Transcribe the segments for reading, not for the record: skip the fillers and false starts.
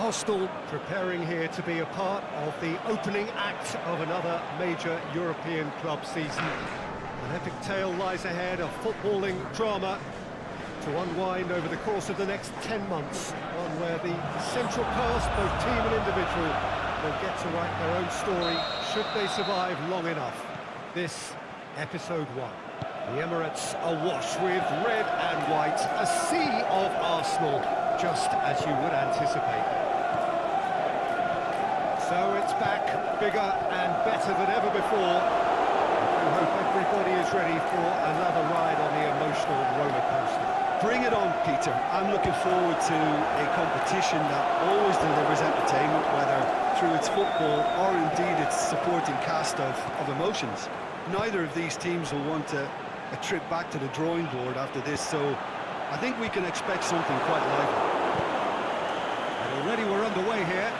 Arsenal preparing here to be a part of the opening act of another major European club season. An epic tale lies ahead of footballing drama to unwind over the course of the next 10 months, one where the central cast, both team and individual, will get to write their own story should they survive long enough. This, episode 1. The Emirates awash with red and white, a sea of Arsenal, just as you would anticipate. So it's back, bigger and better than ever before. We hope everybody is ready for another ride on the emotional roller coaster. Bring it on, Peter. I'm looking forward to a competition that always delivers entertainment, whether through its football or indeed its supporting cast of emotions. Neither of these teams will want a trip back to the drawing board after this, so I think we can expect something quite lively. And already we're underway here.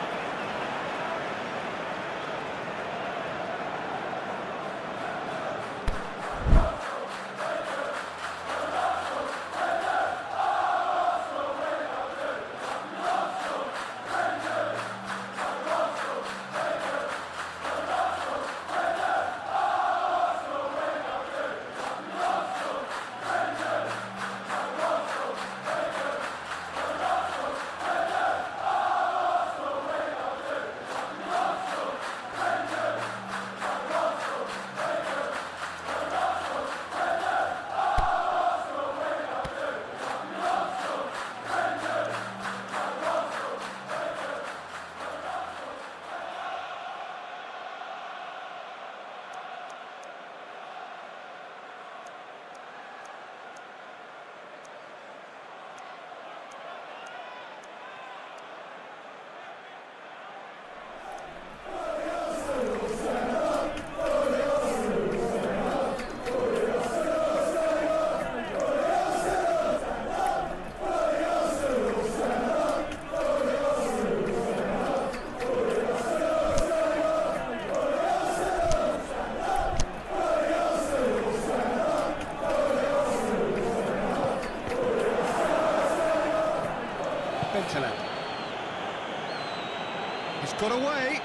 He's got away.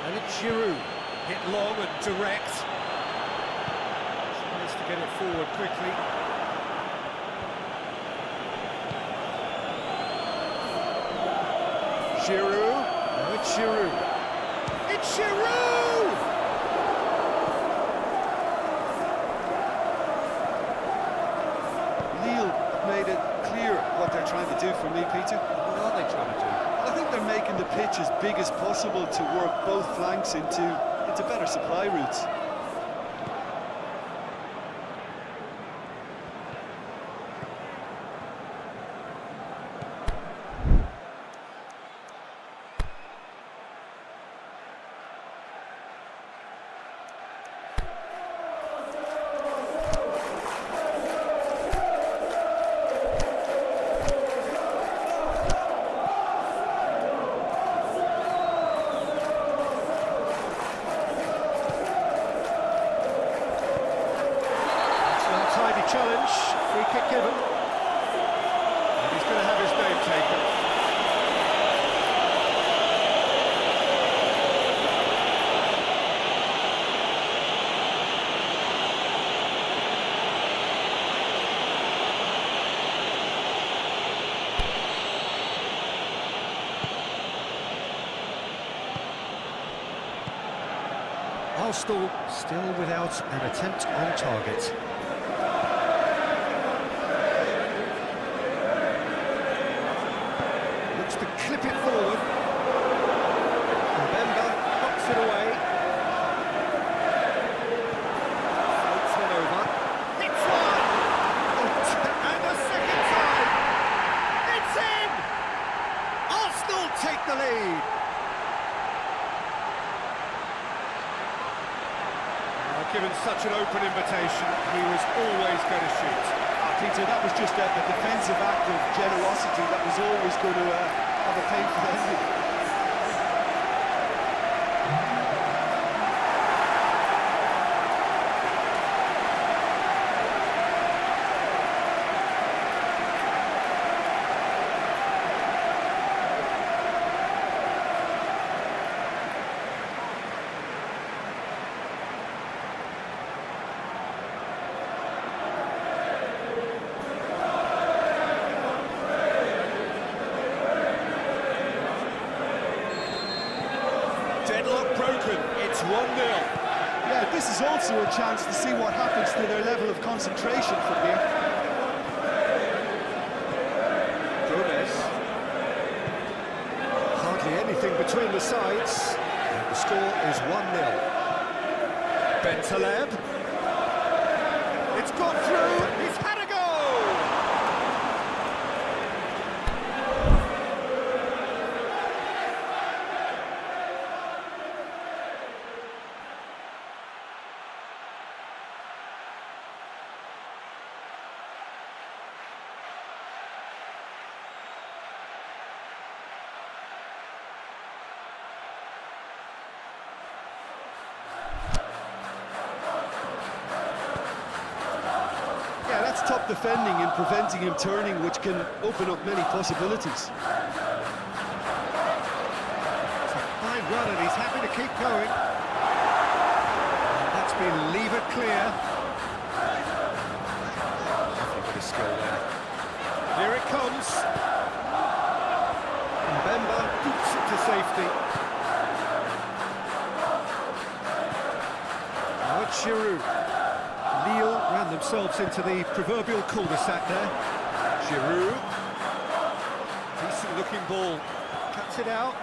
And it's Giroud. Hit long and direct. Tries to get it forward quickly. Giroud. No, it's Giroud. It's Giroud! Lille made it clear what they're trying to do for me, Peter. What are they trying to do? I think they're making the pitch as big as possible to work both flanks into better supply routes. Challenge, free kick given, and he's going to have his name taken. Arsenal still without an attempt on target. To clip it forward. Mbemba knocks it away. Floats one over. It's one! And a second time! It's in! Arsenal take the lead! Given such an open invitation, he was always going to shoot. Peter, that was just a defensive act of generosity that was always going to have a painful ending. this is also a chance to see what happens to their level of concentration from here. Gomez. Hardly anything between the sides. And the score is 1-0. Bentaleb. It's got through. He's had a go. That's top defending and preventing him turning, which can open up many possibilities. It's a fine run and he's happy to keep going. And that's been levered clear. Nothing but a skill there. Here it comes. Mbemba boots it to safety. Now it's Giroud. Lille ran themselves into the proverbial cul-de-sac there. Giroud. Decent looking ball. Cuts it out.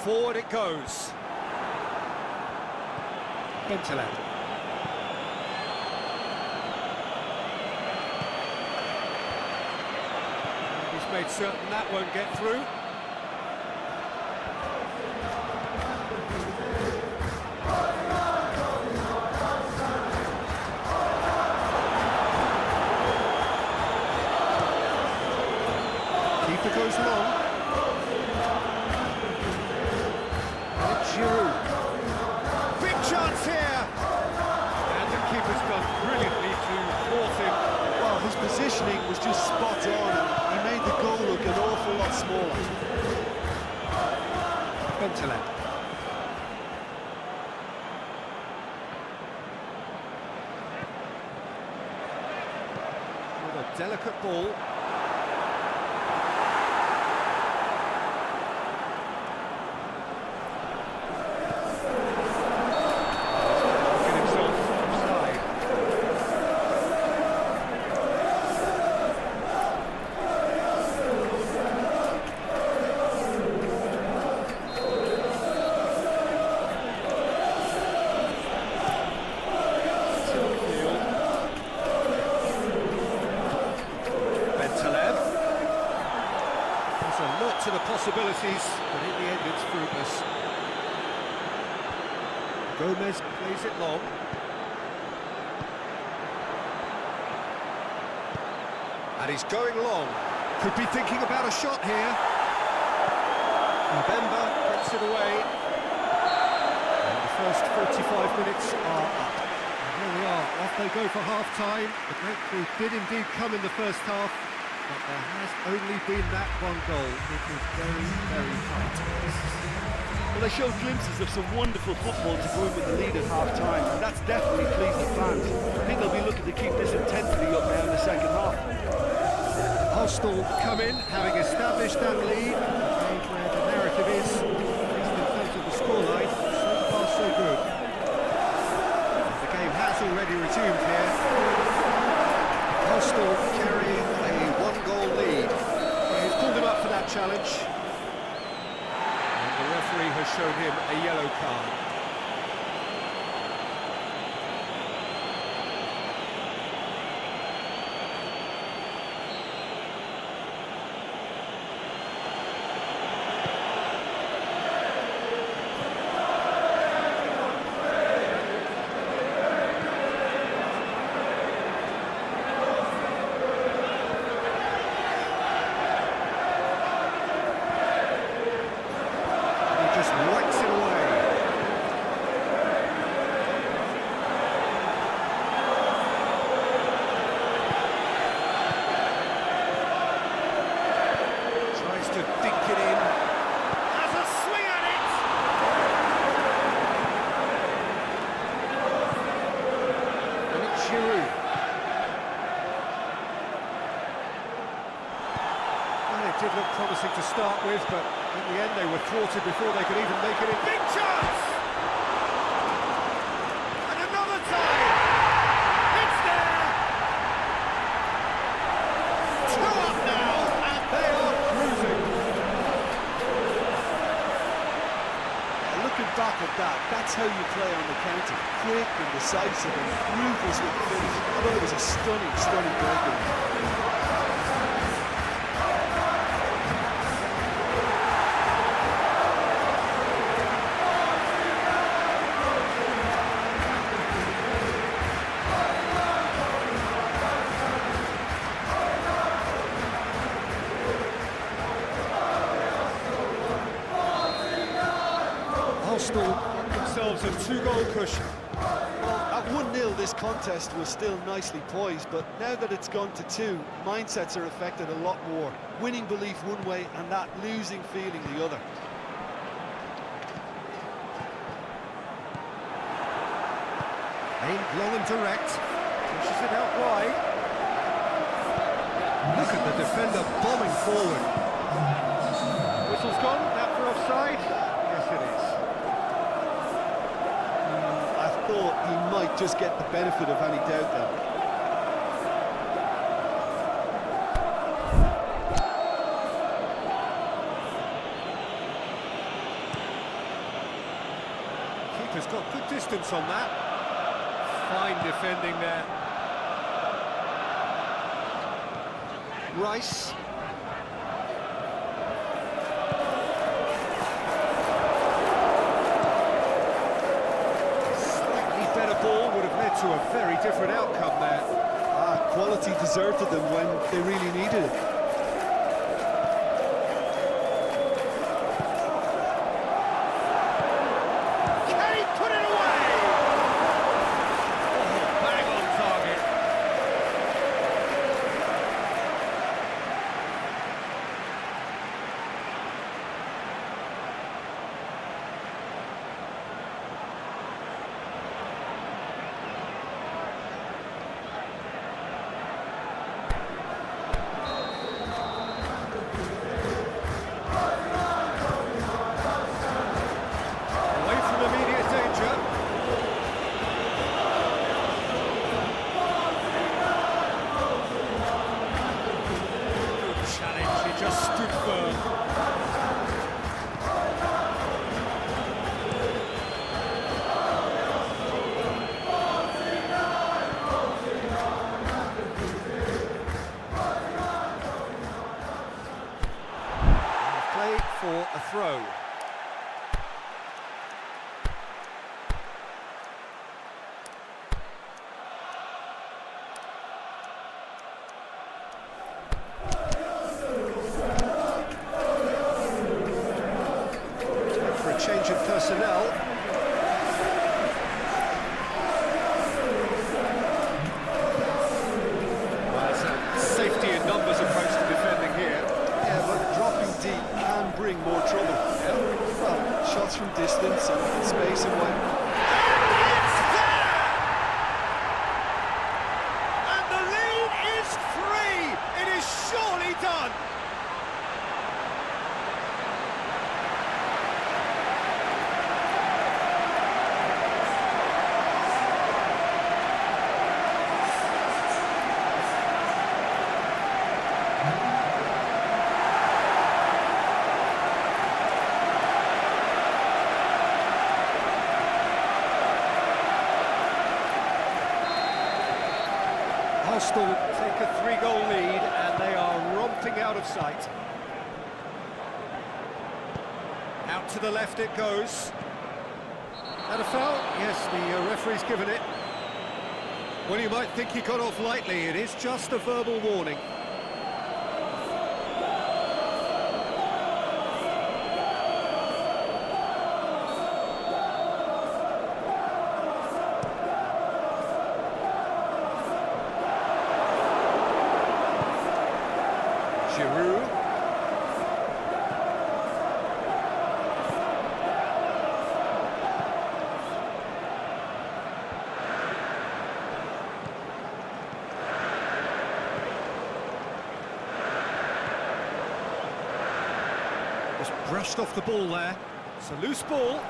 Forward it goes. Bentaleb. He's made certain that won't get through. Keeper goes long. And Giroud. Big chance here! And the keeper's done brilliantly to thwart him. Well, his positioning was just spot on, and he made the goal look an awful lot smaller. Bentaleb. With a delicate ball. To the possibilities, but in the end it's fruitless. Gomez plays it long. And he's going long. Could be thinking about a shot here. Mbemba gets it away. And the first 45 minutes are up. And here we are, off they go for half-time. The breakthrough did indeed come in the first half. But there has only been that one goal. It was very, very tight. Well, they showed glimpses of some wonderful football to go in with the lead at half-time, and that's definitely pleased the fans. I think they'll be looking to keep this intensity up now in the second half. Arsenal come in, having established that lead, where the narrative is, at least in terms of the scoreline, so far so good. The game has already resumed here. Arsenal carrying a one-goal lead. He's pulled him up for that challenge. And the referee has shown him a yellow card. Just whacks it away. Tries to dink it in. Has a swing at it! And it's Giroud. Well, it did look promising to start with, but in the end, they were thwarted before they could even make it in. Big chance! that. That's how you play on the counter. Quick and decisive and ruthless with the finish. I thought it was a stunning, stunning breakaway. Arsenal get themselves a two-goal cushion. At 1-0, this contest was still nicely poised, but now that it's gone to 2, mindsets are affected a lot more. Winning belief one way and that losing feeling the other. Aimed long and direct, pushes it out wide. Look at the defender bombing forward. Whistle's gone, that for offside? Yes, it is. I thought he might just get the benefit of any doubt then. Keeper's got good distance on that. Fine defending there. Rice. Slightly better ball would have led to a very different outcome there. Quality deserted them when they really needed it. For a throw. For a change of personnel. Well, it's a safety in numbers approach to defending here. Yeah, but dropping deep can bring more trouble. Yeah. Well, shots from distance and space and wide. It's there! And the lead is 3! It is surely done! Arsenal take a 3-goal lead and they are romping out of sight. Out to the left it goes. That a foul? Yes, the referee's given it. Well, you might think he got off lightly. It is just a verbal warning. Giroud. Just brushed off the ball there. It's a loose ball.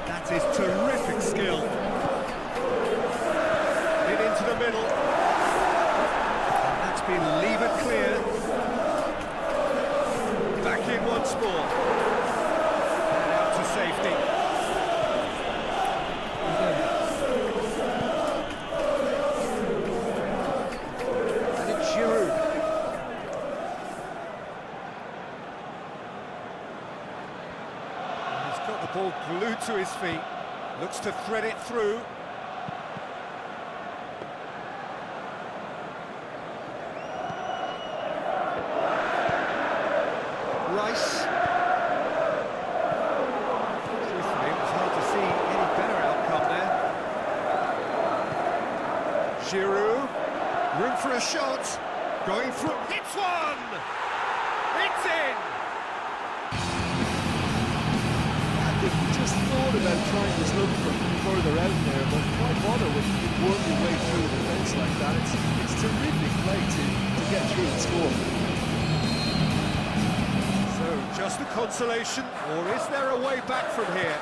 That is terrific skill. In into the middle. That's been levered clear. Back in once more. And out to Liverpool glued to his feet, looks to thread it through. Rice. Truthfully, it was hard to see any better outcome there. Giroud, room for a shot, going through, hits one! It's in! Just thought about trying to look from further out there, but why bother when you can work your way through the defence like that? It's terrific play to get through and score. So, just a consolation, or is there a way back from here?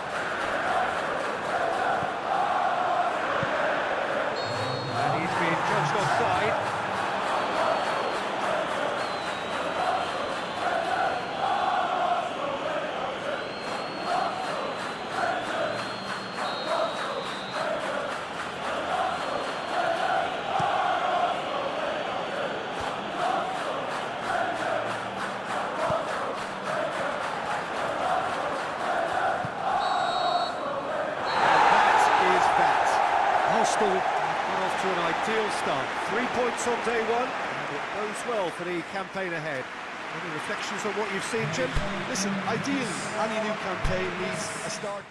And he's been judged offside. Arsenal got off to an ideal start. 3 points on day one, and it bodes well for the campaign ahead. Any reflections on what you've seen, Jim? Listen, ideally, any new campaign needs a start.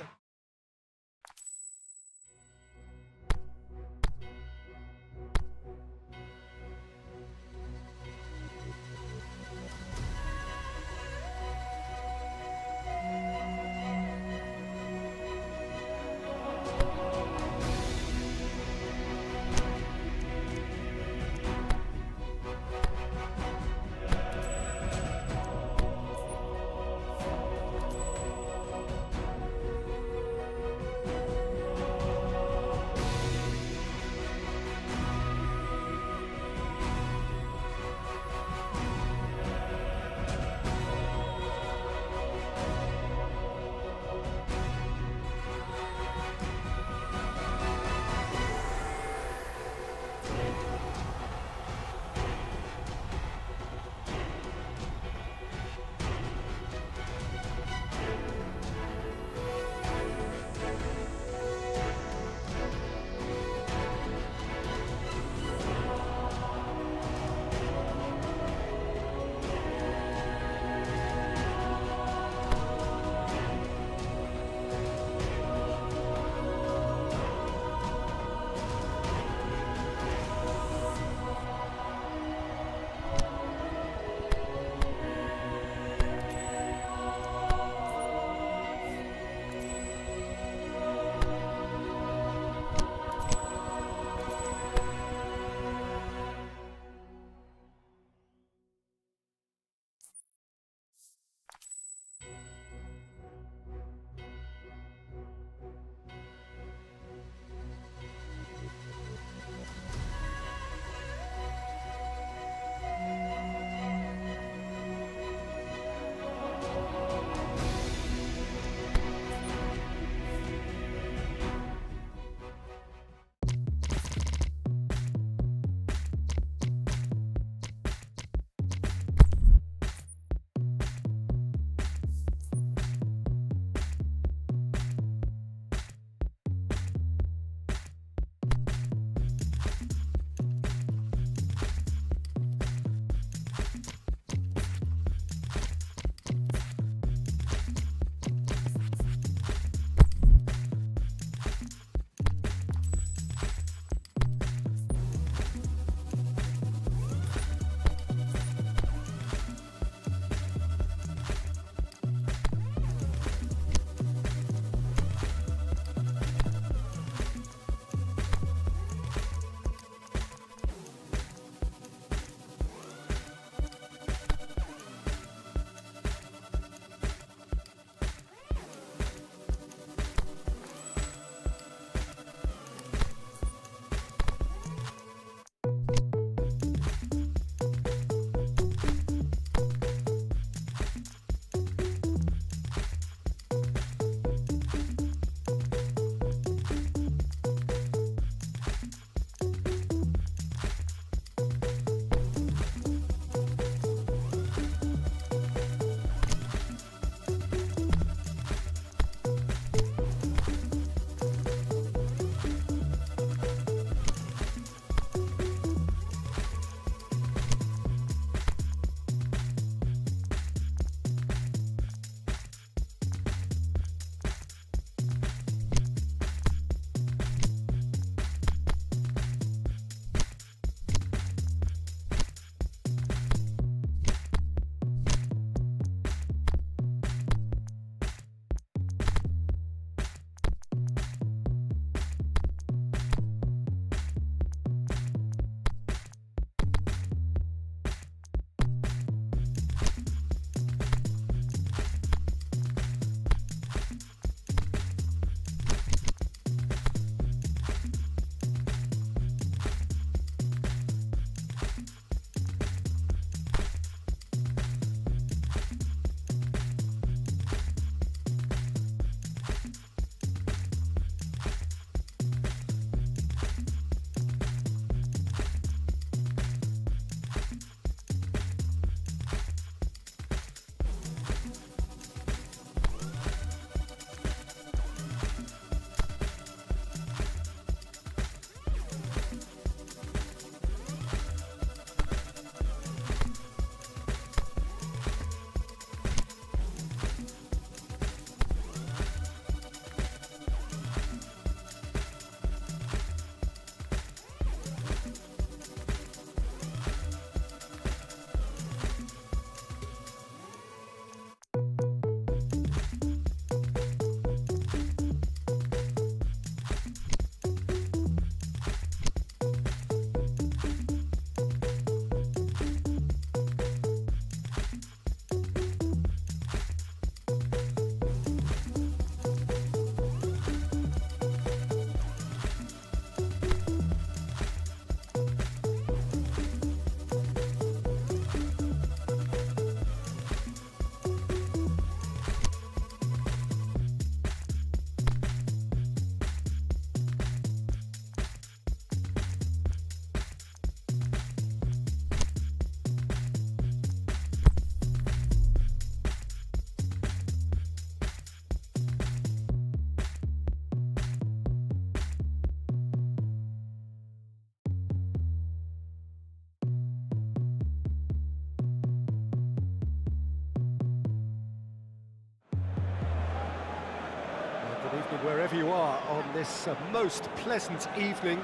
evening, wherever you are on this most pleasant evening.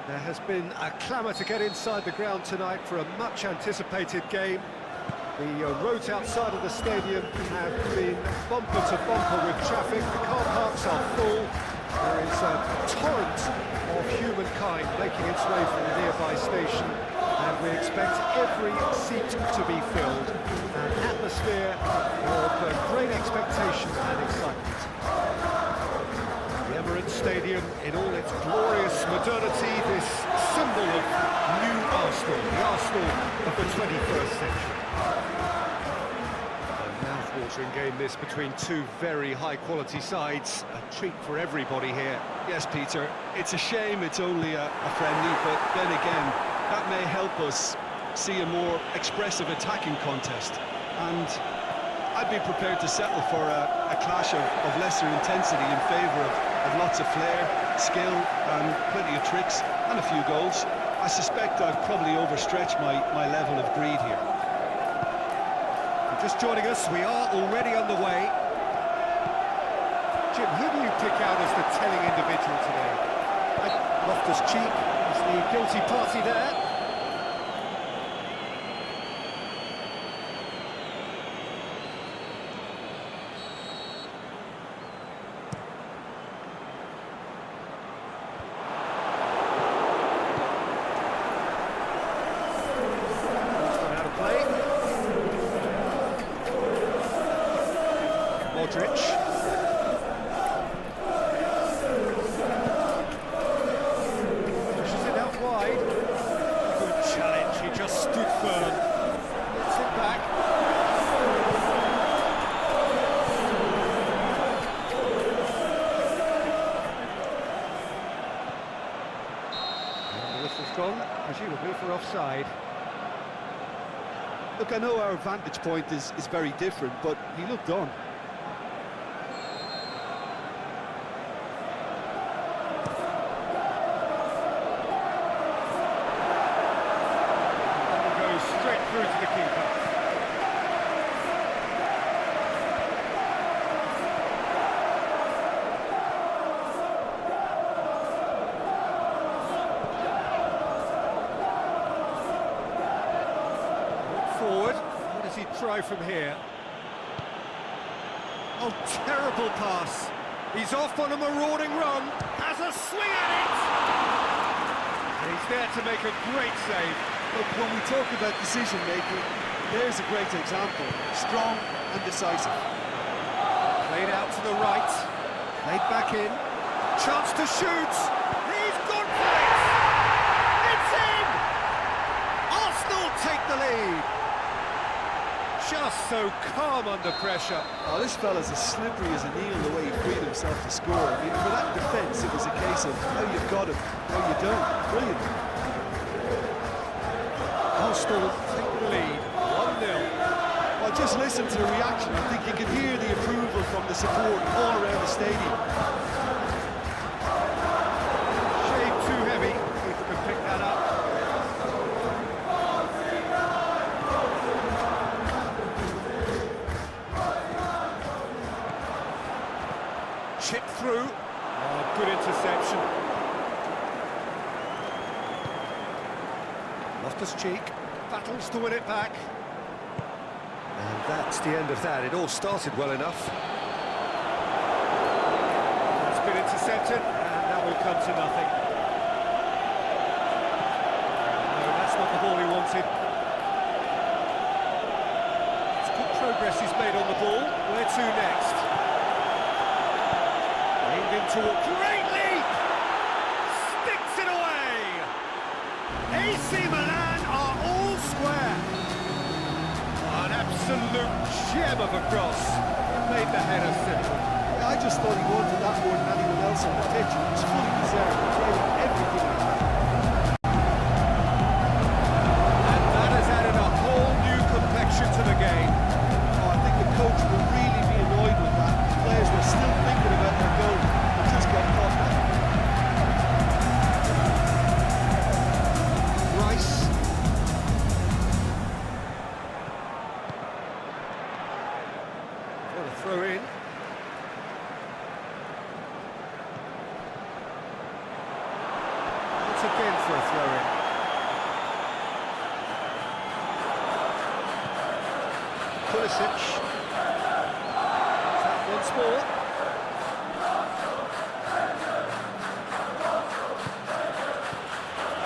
There has been a clamour to get inside the ground tonight for a much-anticipated game. The roads outside of the stadium have been bumper to bumper with traffic. The car parks are full. There is a torrent of humankind making its way from the nearby station, and we expect every seat to be filled. An atmosphere of great expectation and excitement. The Emirates Stadium in all its glorious modernity, this symbol of new Arsenal, the Arsenal of the 21st century. A mouth-watering game this between two very high-quality sides. A treat for everybody here. Yes, Peter, it's a shame it's only a friendly, but then again, that may help us see a more expressive attacking contest. And I'd be prepared to settle for a clash of lesser intensity in favour of lots of flair, skill, and plenty of tricks, and a few goals. I suspect I've probably overstretched my level of greed here. Just joining us, we are already on the way. Jim, who do you pick out as the telling individual today? Loftus-Cheek is the guilty party there. Modric. Pushes it out wide. Good challenge, he just stood firm. Gets it back. And the whistle's gone, presumably for offside. Look, I know our vantage point is very different, but he looked on. Through to the keeper. Forward. What does he try from here? Oh, terrible pass. He's off on a marauding run. Has a swing at it. And he's there to make a great save. Look, when we talk about decision-making, there's a great example. Strong and decisive. Played out to the right. Played back in. Chance to shoot. He's gone for it! It's in! Arsenal take the lead. Just so calm under pressure. Oh, this fella's as slippery as a needle the way he freed himself to score. I mean, for that defence, it was a case of how you've got him, how you don't. Brilliant. Arsenal take the lead, 1-0. Well, just listen to the reaction. I think you can hear the approval from the support all around the stadium. Shade too heavy, keeper can pick that up. Chip through. Oh, good interception. Loftus-Cheek battles to win it back. And that's the end of that. It all started well enough. It's been intercepted, and that will come to nothing. No, that's not the ball he wanted. It's good progress he's made on the ball. Where to next? Aimed into a great leap! Sticks it away! AC Milan are all square. An absolute gem of a cross. Made the header simple. I just thought he wanted that more than anyone else on the pitch. It was fully deserved. He played everything he had. And that has added a whole new complexion to the game. Oh, I think the coach will really be annoyed with that. The players were still thinking about their goal and just got caught back. Rice. For the throw in. Pulisic. That once more.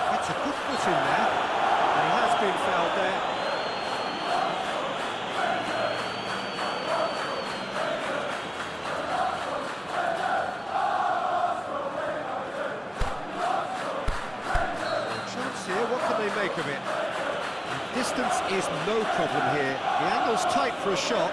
That's a good foot in there. And he has been fouled there. Chance here, what can they make of it? The distance is no problem here. The angle's tight for a shot.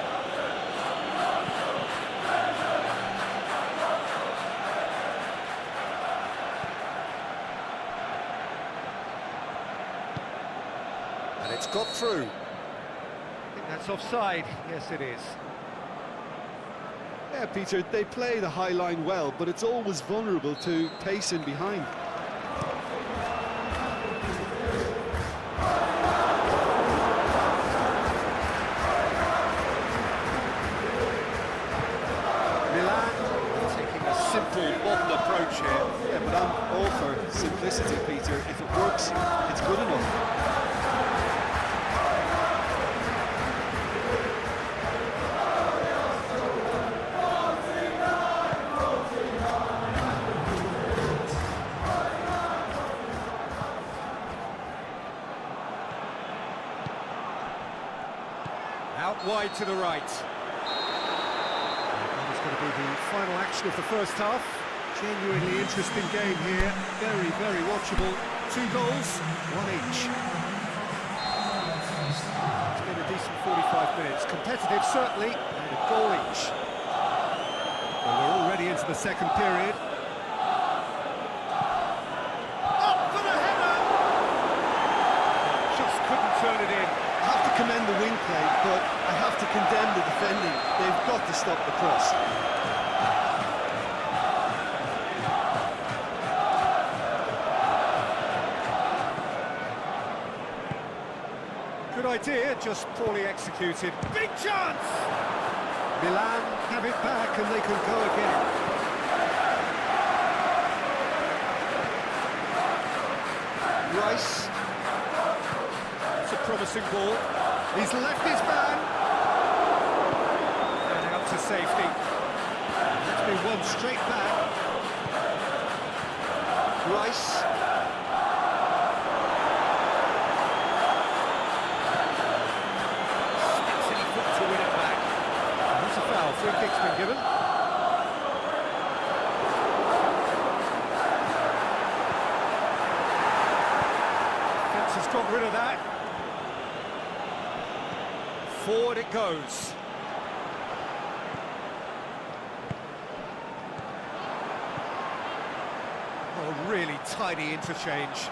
And it's got through. I think that's offside. Yes, it is. Yeah, Peter, they play the high line well, but it's always vulnerable to pace in behind. Simple, modern approach here. Yeah, but I'm all for simplicity, Peter. If it works, it's good enough. Out wide to the right. Going to be the final action of the first half. Genuinely interesting game here. Very, very watchable. 2 goals, 1 each. It's been a decent 45 minutes. Competitive, certainly, and a goal each. Well, we're already into the second period. Up for the header! Just couldn't turn it in. I have to commend the wing play, but I have to condemn the defending. They've got to stop the cross. Good idea, just poorly executed. Big chance! Milan have it back and they can go again. Rice. It's a promising ball. He's left his man. And out to safety. That's been won straight back. Rice. Free kick's been given. Fence has got rid of that. Forward it goes. Oh, really tidy interchange.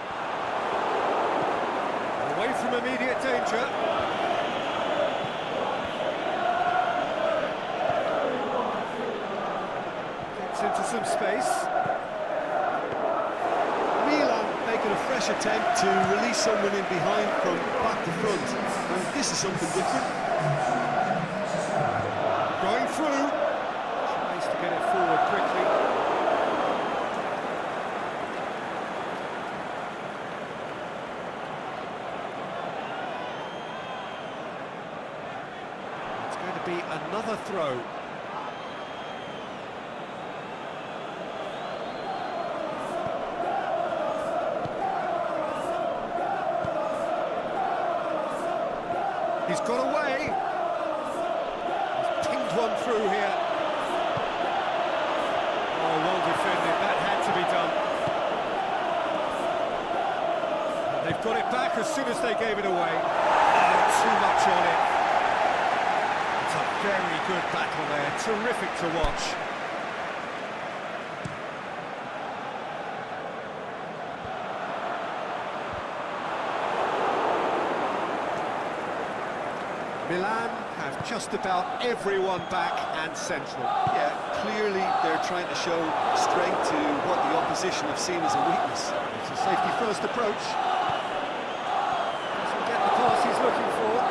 Away from immediate danger. Into some space. Milan making a fresh attempt to release someone in behind from back to front. And this is something different. Going through. Tries to get it forward quickly. It's going to be another throw. He's got away. He's pinged one through here. Oh, well defended. That had to be done. And they've got it back as soon as they gave it away. Oh, too much on it. It's a very good battle there. Terrific to watch. Milan have just about everyone back and central. Yeah, clearly they're trying to show strength to what the opposition have seen as a weakness. It's a safety-first approach. Doesn't get the pass he's looking for.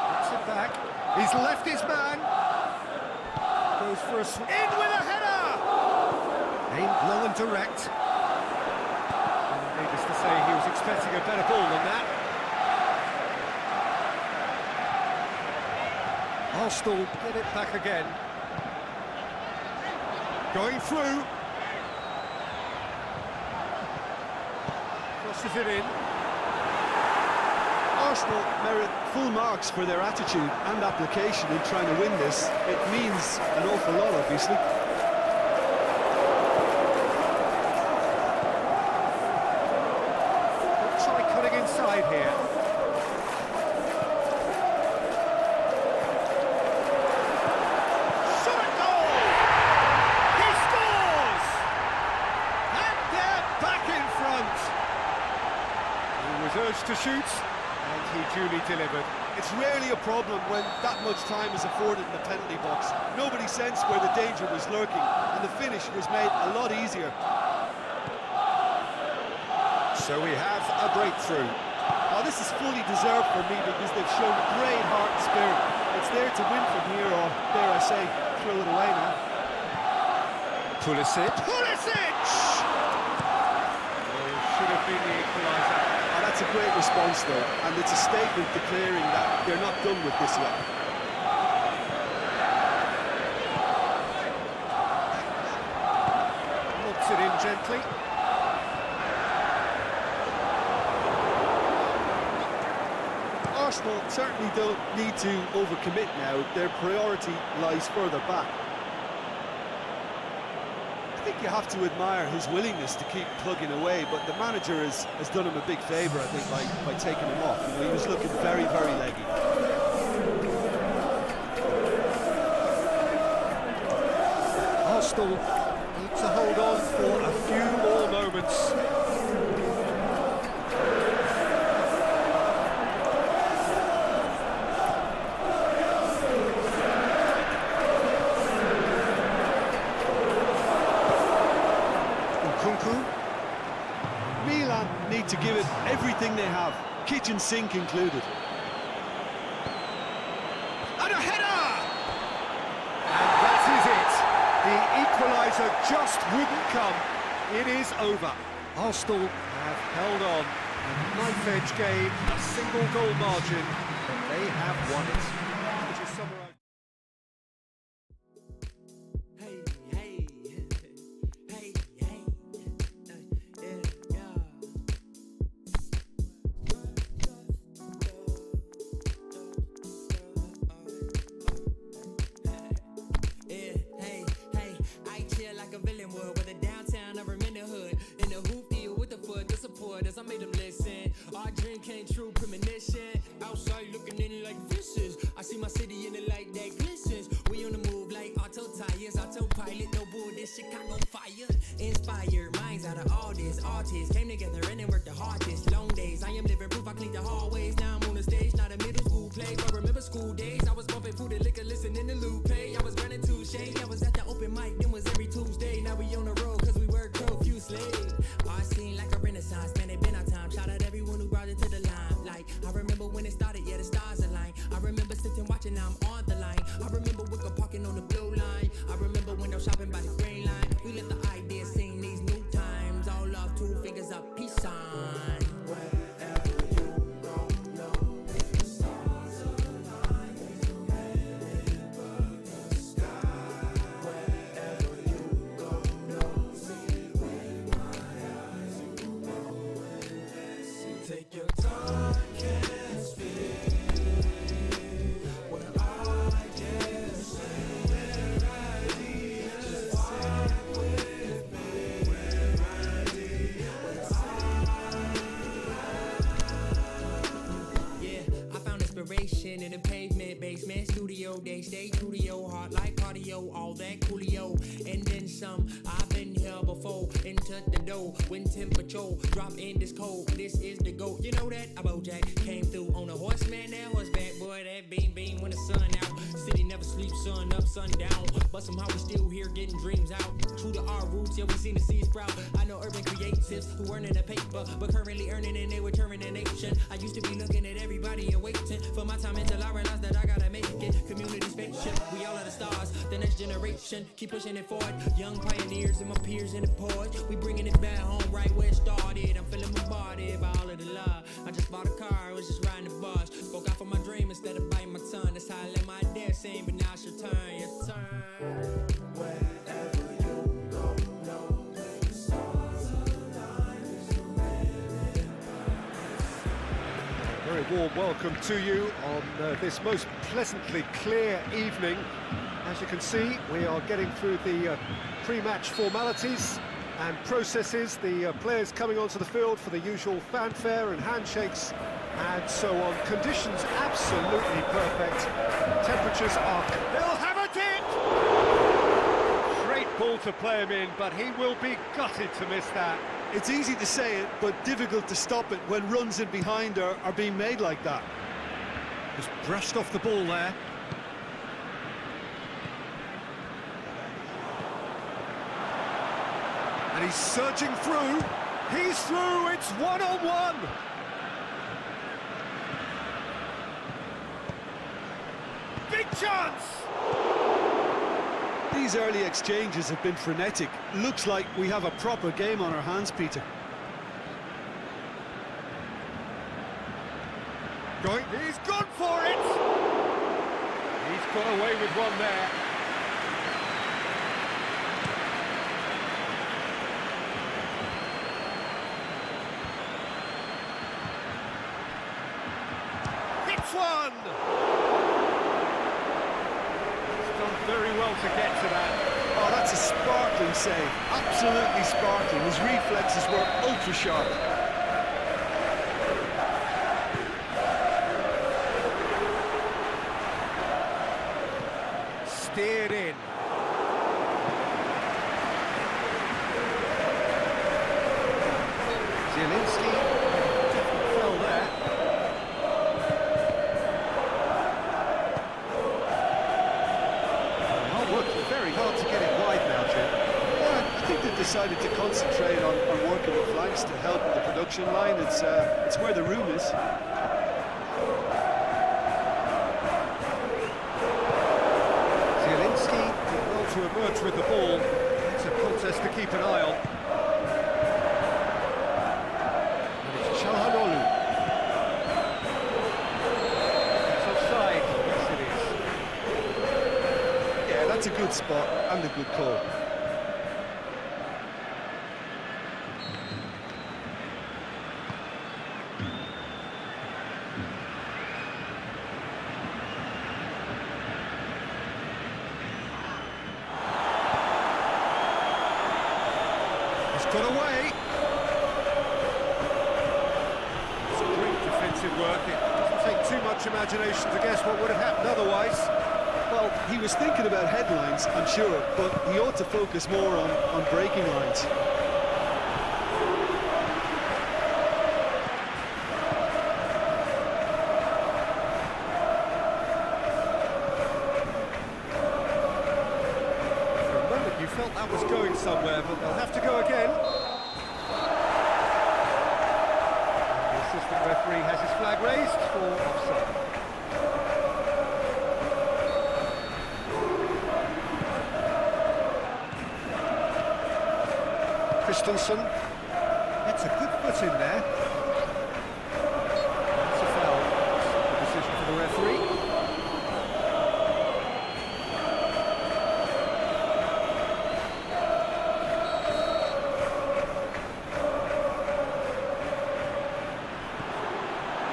Gets it back. He's left his man. Goes for a in with a header! Aimed low and direct. Needless to say, he was expecting a better ball than that. Arsenal get it back again. Going through. Crosses it in. Arsenal merit full marks for their attitude and application in trying to win this. It means an awful lot, obviously. Try cutting inside here. Shot at goal! He scores! And they're back in front. He was urged to shoot, and he duly delivered. It's rarely a problem when that much time is afforded in the penalty box. Nobody sensed where the danger was lurking, and the finish was made a lot easier. So we have a breakthrough. Oh, this is fully deserved for me because they've shown great heart and spirit. It's there to win from here, or dare I say, throw it away now. Pulisic! Should have been the equaliser. Oh, that's a great response, though, and it's a statement declaring that they're not done with this yet. Lobs it in gently. Arsenal certainly don't need to overcommit now. Their priority lies further back. I think you have to admire his willingness to keep plugging away, but the manager has done him a big favour, I think, by taking him off. You know, he was looking very, very leggy. Arsenal need to hold on for a few more moments. Milan need to give it everything they have, kitchen sink included. And a header! And that is it. The equaliser just wouldn't come. It is over. Arsenal have held on. A knife-edge game, a single goal margin, but they have won it. Would you summarise? I made them listen. Our dream came true, premonition. Outside looking in like fishes. I see my city in the light that glistens. We on the move like auto tires, autopilot, no bull, this Chicago fire. Inspired minds out of all this. Artists came together and they worked the hardest. Long days, I am living proof. I cleaned the hallways. Now I'm on the stage, not a middle school play. But remember school days, I was bumping food and liquor, listening to Lupe. I was running to shade. I was at the open mic, then was every Tuesday. Now we on the road cause we work profusely. Our scene like a renaissance, man, it been our time. Shout out everyone who brought it to the limelight. I remember when it started, yeah, the stars aligned. I remember sitting watching, now I'm on the line. I remember Wicker parking on the blue line. I remember window shopping by the green line. We let the ideas sing these new times. All love, 2 fingers up, peace sign. Wherever you go, know the stars align. You made it above the sky. Wherever you go, know see it with my eyes. You know it is. Take your time, can't speak. Where I can say we're ready. Just walk with me. We're ready. Yeah, I found inspiration in the pavement, basement, studio day. Stay true to your heart like cardio, all that coolio. And then some, I've been here before. Into the door, when temperature drop in this cold. This is the GOAT, you know that? Jack came through on a horseman, that horseback, boy, that beam when the sun out. City never sleeps, sun up, sun down. But somehow we still here getting dreams out. True to our roots, yeah, we seen the seeds sprout. I know urban creatives who earning a paper, but currently earning and they were turning a nation. I used to be looking at everybody and waiting for my time until I realized that I gotta make it. Community spaceship, we all are the stars, the next generation. direction, keep pushing it forward. Young pioneers and my peers in the porch. We bringing it back home right where it started. I'm feeling bombarded by all of the love. I just bought a car, I was just riding the bus. Spoke out for my dream instead of biting my tongue. That's how I let my dad sing, but now it's your turn, your turn. Wherever you go, know where the stars align is the way. Very warm welcome to you on this most pleasantly clear evening. As you can see, we are getting through the pre-match formalities and processes, the players coming onto the field for the usual fanfare and handshakes and so on. Conditions absolutely perfect. Temperatures are... They'll have it! Great ball to play him in, but he will be gutted to miss that. It's easy to say it, but difficult to stop it when runs in behind are being made like that. Just brushed off the ball there. And he's surging through. He's through. It's one-on-one. Big chance. These early exchanges have been frenetic. Looks like we have a proper game on our hands, Peter. Going. He's gone for it. He's got away with one there. One! He's done very well to get to that. Oh, that's a sparkling save. Absolutely sparkling. His reflexes were ultra sharp. Steered in. Zielinski fell there. Very hard to get it wide now, Jim. Yeah, I think they've decided to concentrate on working the flanks to help the production line. It's where the room is. Zielinski did well to emerge with the ball. It's a contest to keep an eye on. And it's Çalhanoğlu. It's offside. Yes, it is. That's a good spot and a good call. He's got away. It's great defensive work. It doesn't take too much imagination to guess what would have happened otherwise. Well, he was thinking about headlines, I'm sure, but he ought to focus more on breaking lines. For a moment you felt that was going somewhere, but they'll have to go again. And the assistant referee has his flag raised for offside. Christensen, it's a good foot in there. It's a foul. It's a decision for the referee.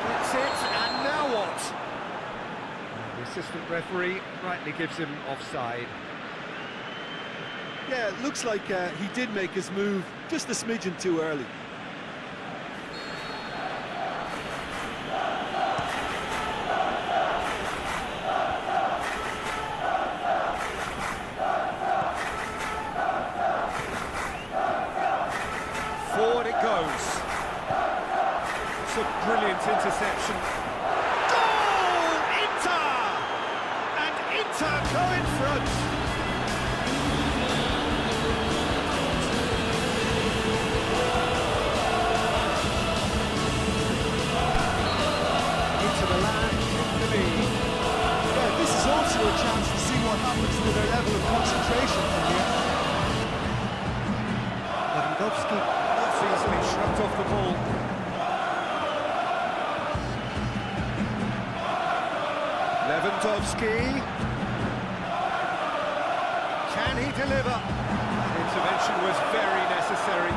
That's it, and now what? The assistant referee rightly gives him offside. Yeah, it looks like he did make his move just a smidgen too early. Forward it goes. It's a brilliant interception. Goal! Inter! And Inter go in front. Into the land, into the lead. Yeah, this is also a chance to see what happens to their level of concentration from here. Lewandowski not easily shrugged off the ball. Lewandowski. Can he deliver? That intervention was very necessary.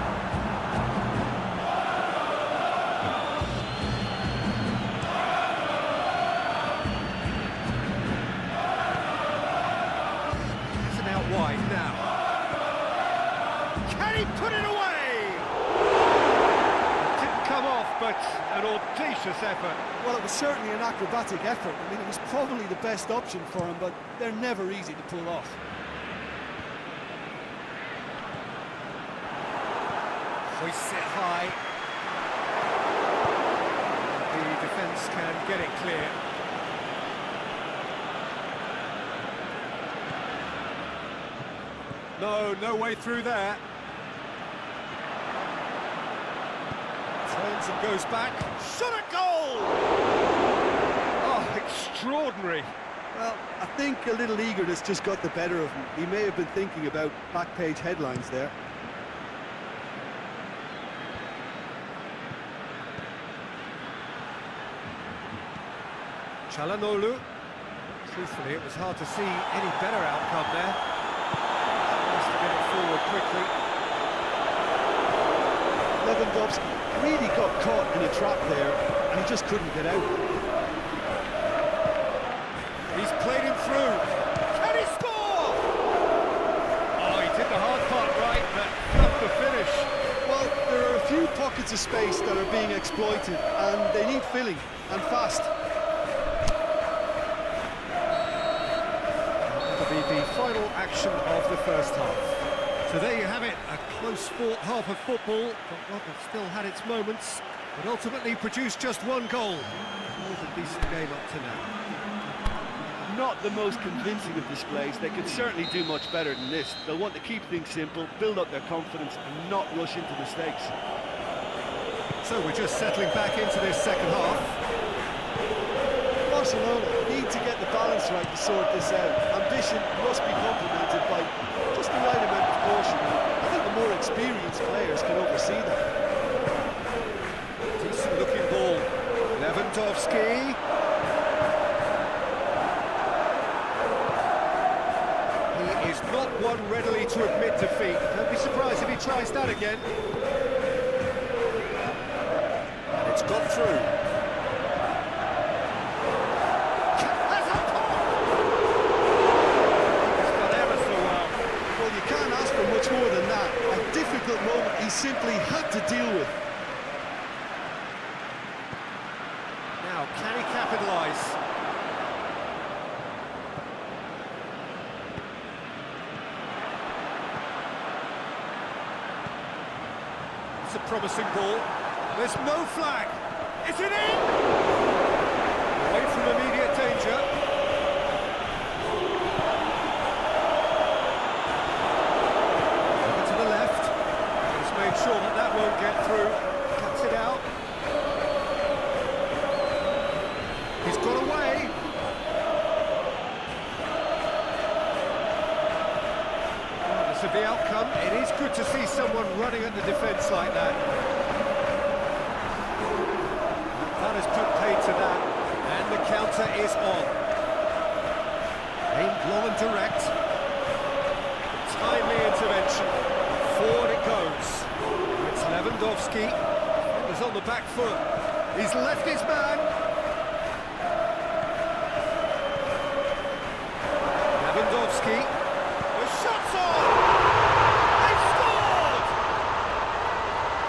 It's an out wide now. Can he put it away? It didn't come off, but an audacious effort. Well, it was certainly an acrobatic effort. I mean, it was probably the best option for him, but they're never easy to pull off. Hoists it high. The defence can get it clear. No way through there. Turns and goes back. Shot a goal! Oh, extraordinary. Well, I think a little eagerness just got the better of him. He may have been thinking about back-page headlines there. Çalhanoğlu. Truthfully, it was hard to see any better outcome there. Nice to get it forward quickly. Lewandowski really got caught in a trap there, and he just couldn't get out. He's played him through. Can he score? Oh, he did the hard part right, but not the finish. Well, there are a few pockets of space that are being exploited, and they need filling, and fast. That'll be the final action of the first half. So there you have it, a close-fought half of football, but one that still had its moments, but ultimately produced just one goal. More than decent game up to now. Not the most convincing of displays. They could certainly do much better than this. They'll want to keep things simple, build up their confidence, and not rush into mistakes. So we're just settling back into this second half. Barcelona need to get the balance right to sort this out. Ambition must be complemented by just the right amount of caution. I think the more experienced players can oversee that. Decent looking ball. Lewandowski. He is not one readily to admit defeat. Don't be surprised if he tries that again. And it's got through. Has a pop! He's done ever so well. Well, you can't ask for much more than that. A difficult moment he simply had to deal with. Now, can he capitalise? It's a promising ball. There's no flag. Is it in? Away from immediate danger. Over to the left. He's made sure that that won't get through. Cuts it out. He's got away. Regardless of the outcome, it is good to see someone running at the defence like that. That has put paid to that, and the counter is on. Aimed low and direct. Timely intervention. Forward it goes. It's Lewandowski. Defender's on the back foot. He's left his man. Lewandowski. The shot's on! They've scored!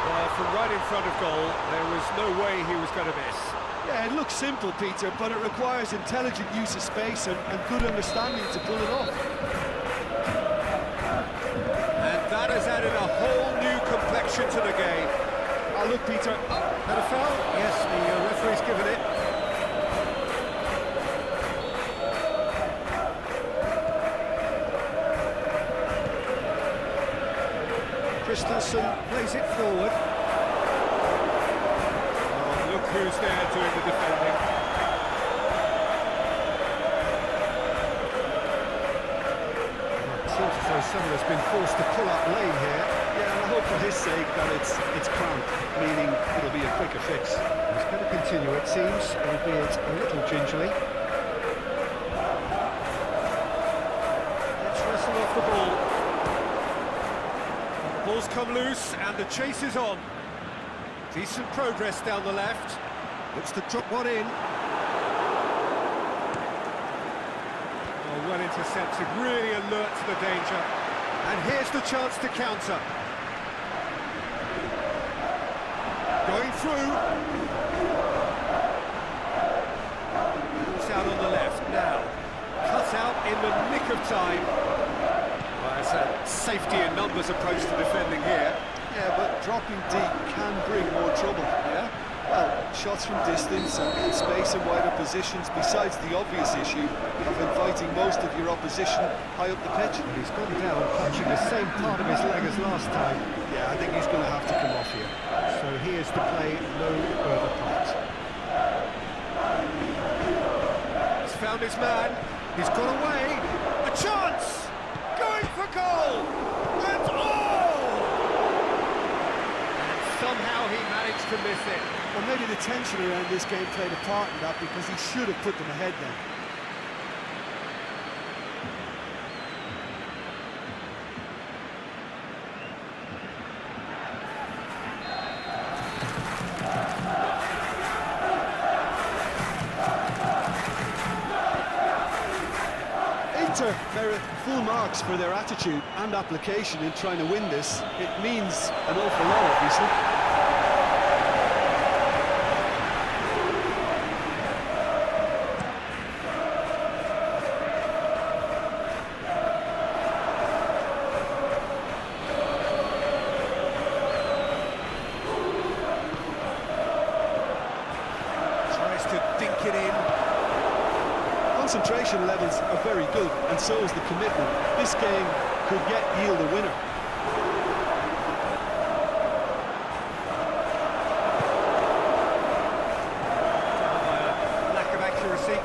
Well, from right in front of goal, there was no way he was going to miss. Yeah, it looks simple, Peter, but it requires intelligent use of space and good understanding to pull it off. And that has added a whole new complexion to the game. Oh, look, Peter. Had a foul? Yes, the referee's given it. Christensen plays it forward. Oh, look who's there doing the defending. someone has been forced to pull up lane here. Yeah, and I hope for his sake that it's cramped, meaning it'll be a quicker fix. He's going to continue, it seems, albeit a little gingerly. Let's wrestle off the ball. The ball's come loose and the chase is on. Decent progress down the left. Looks to drop one in. Oh, well intercepted, really alert to the danger. And here's the chance to counter. Going through. It's out on the left now. Cut out in the nick of time. Well, it's a safety in numbers approach to defending here. Yeah, but dropping deep can bring more trouble, yeah? Well, shots from distance and space in wider positions, besides the obvious issue of inviting most of your opposition high up the pitch. And he's gone down, touching the same part of his leg as last time. Yeah, I think he's going to have to come off here. So he is to play no further part. He's found his man. He's got away. A chance! Going for goal! And somehow he managed to miss it. Well, maybe the tension around this game played a part in that, because he should have put them ahead then. Inter merit full marks for their attitude and application in trying to win this. It means an awful lot, obviously. Tries to dink it in. Concentration levels are very good, and so is the commitment. This game could yet yield a winner. Lack of accuracy.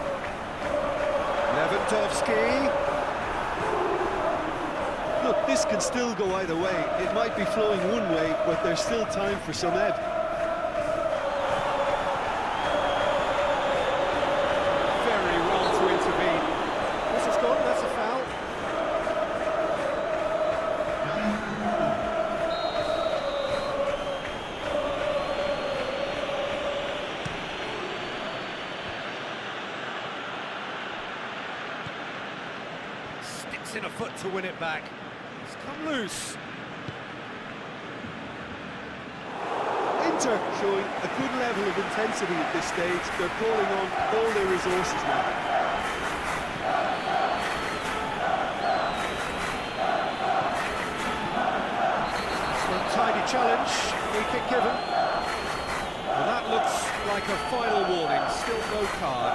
Lewandowski. Look, this can still go either way. It might be flowing one way, but there's still time for some ebb. That's a foul. Sticks in a foot to win it back. It's come loose. Inter showing a good level of intensity at this stage. They're calling on all their resources now. Tidy challenge, free kick given. Well, that looks like a final warning, still no card.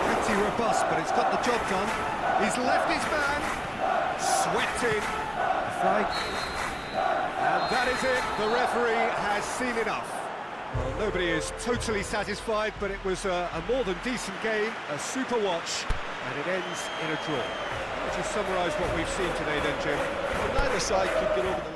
Pretty robust, but it's got the job done. He's left his man, swept in. Flag. And that is it, the referee has seen enough. Well, nobody is totally satisfied, but it was a more than decent game, a super watch, and it ends in a draw. Let's just summarise what we've seen today then, Jim. But neither side could get over the line.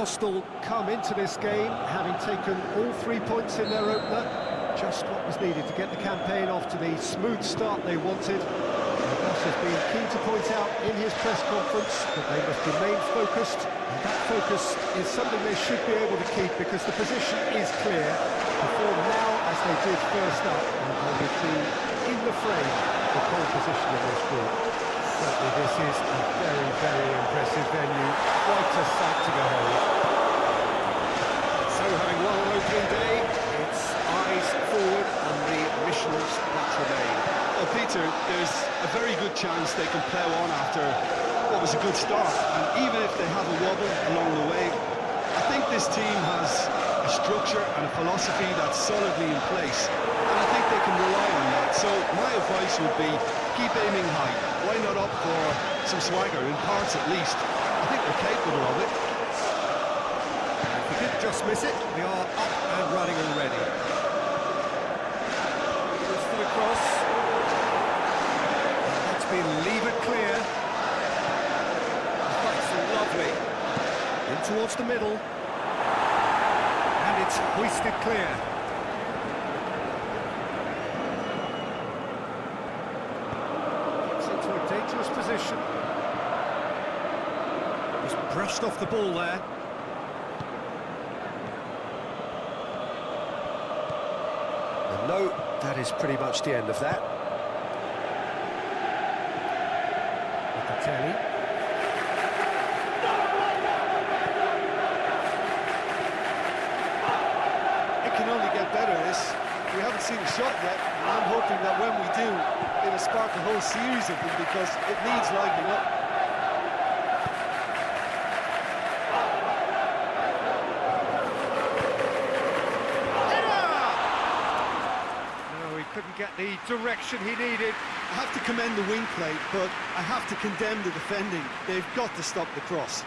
Arsenal come into this game having taken all 3 points in their opener. Just what was needed to get the campaign off to the smooth start they wanted. Boss has been keen to point out in his press conference that they must remain focused, and that focus is something they should be able to keep because the position is clear. Perform now as they did first up, and they would be in the frame for pole position in this group. Certainly this is a very, very impressive venue. Quite a sight to behold. So having won on opening day, it's eyes forward on the missions that remain. Well, Peter, there's a very good chance they can plough on after what was a good start. And even if they have a wobble along the way, I think this team has a structure and a philosophy that's solidly in place. And I think they can rely on that. So my advice would be, keep aiming high. Why not opt for some swagger, in parts at least? I think they're capable of it. If we did just miss it, we are up and running already. Goes for the cross. That's been levered clear. That's lovely. In towards the middle. And it's hoisted clear. Gets into a dangerous position. Just brushed off the ball there. And no, that is pretty much the end of that. Locatelli. It can only get better, this. We haven't seen a shot yet, and I'm hoping that when we do, it'll spark a whole series of them because it needs livening up. No, he couldn't get the direction he needed. I have to commend the wing play, but I have to condemn the defending. They've got to stop the cross.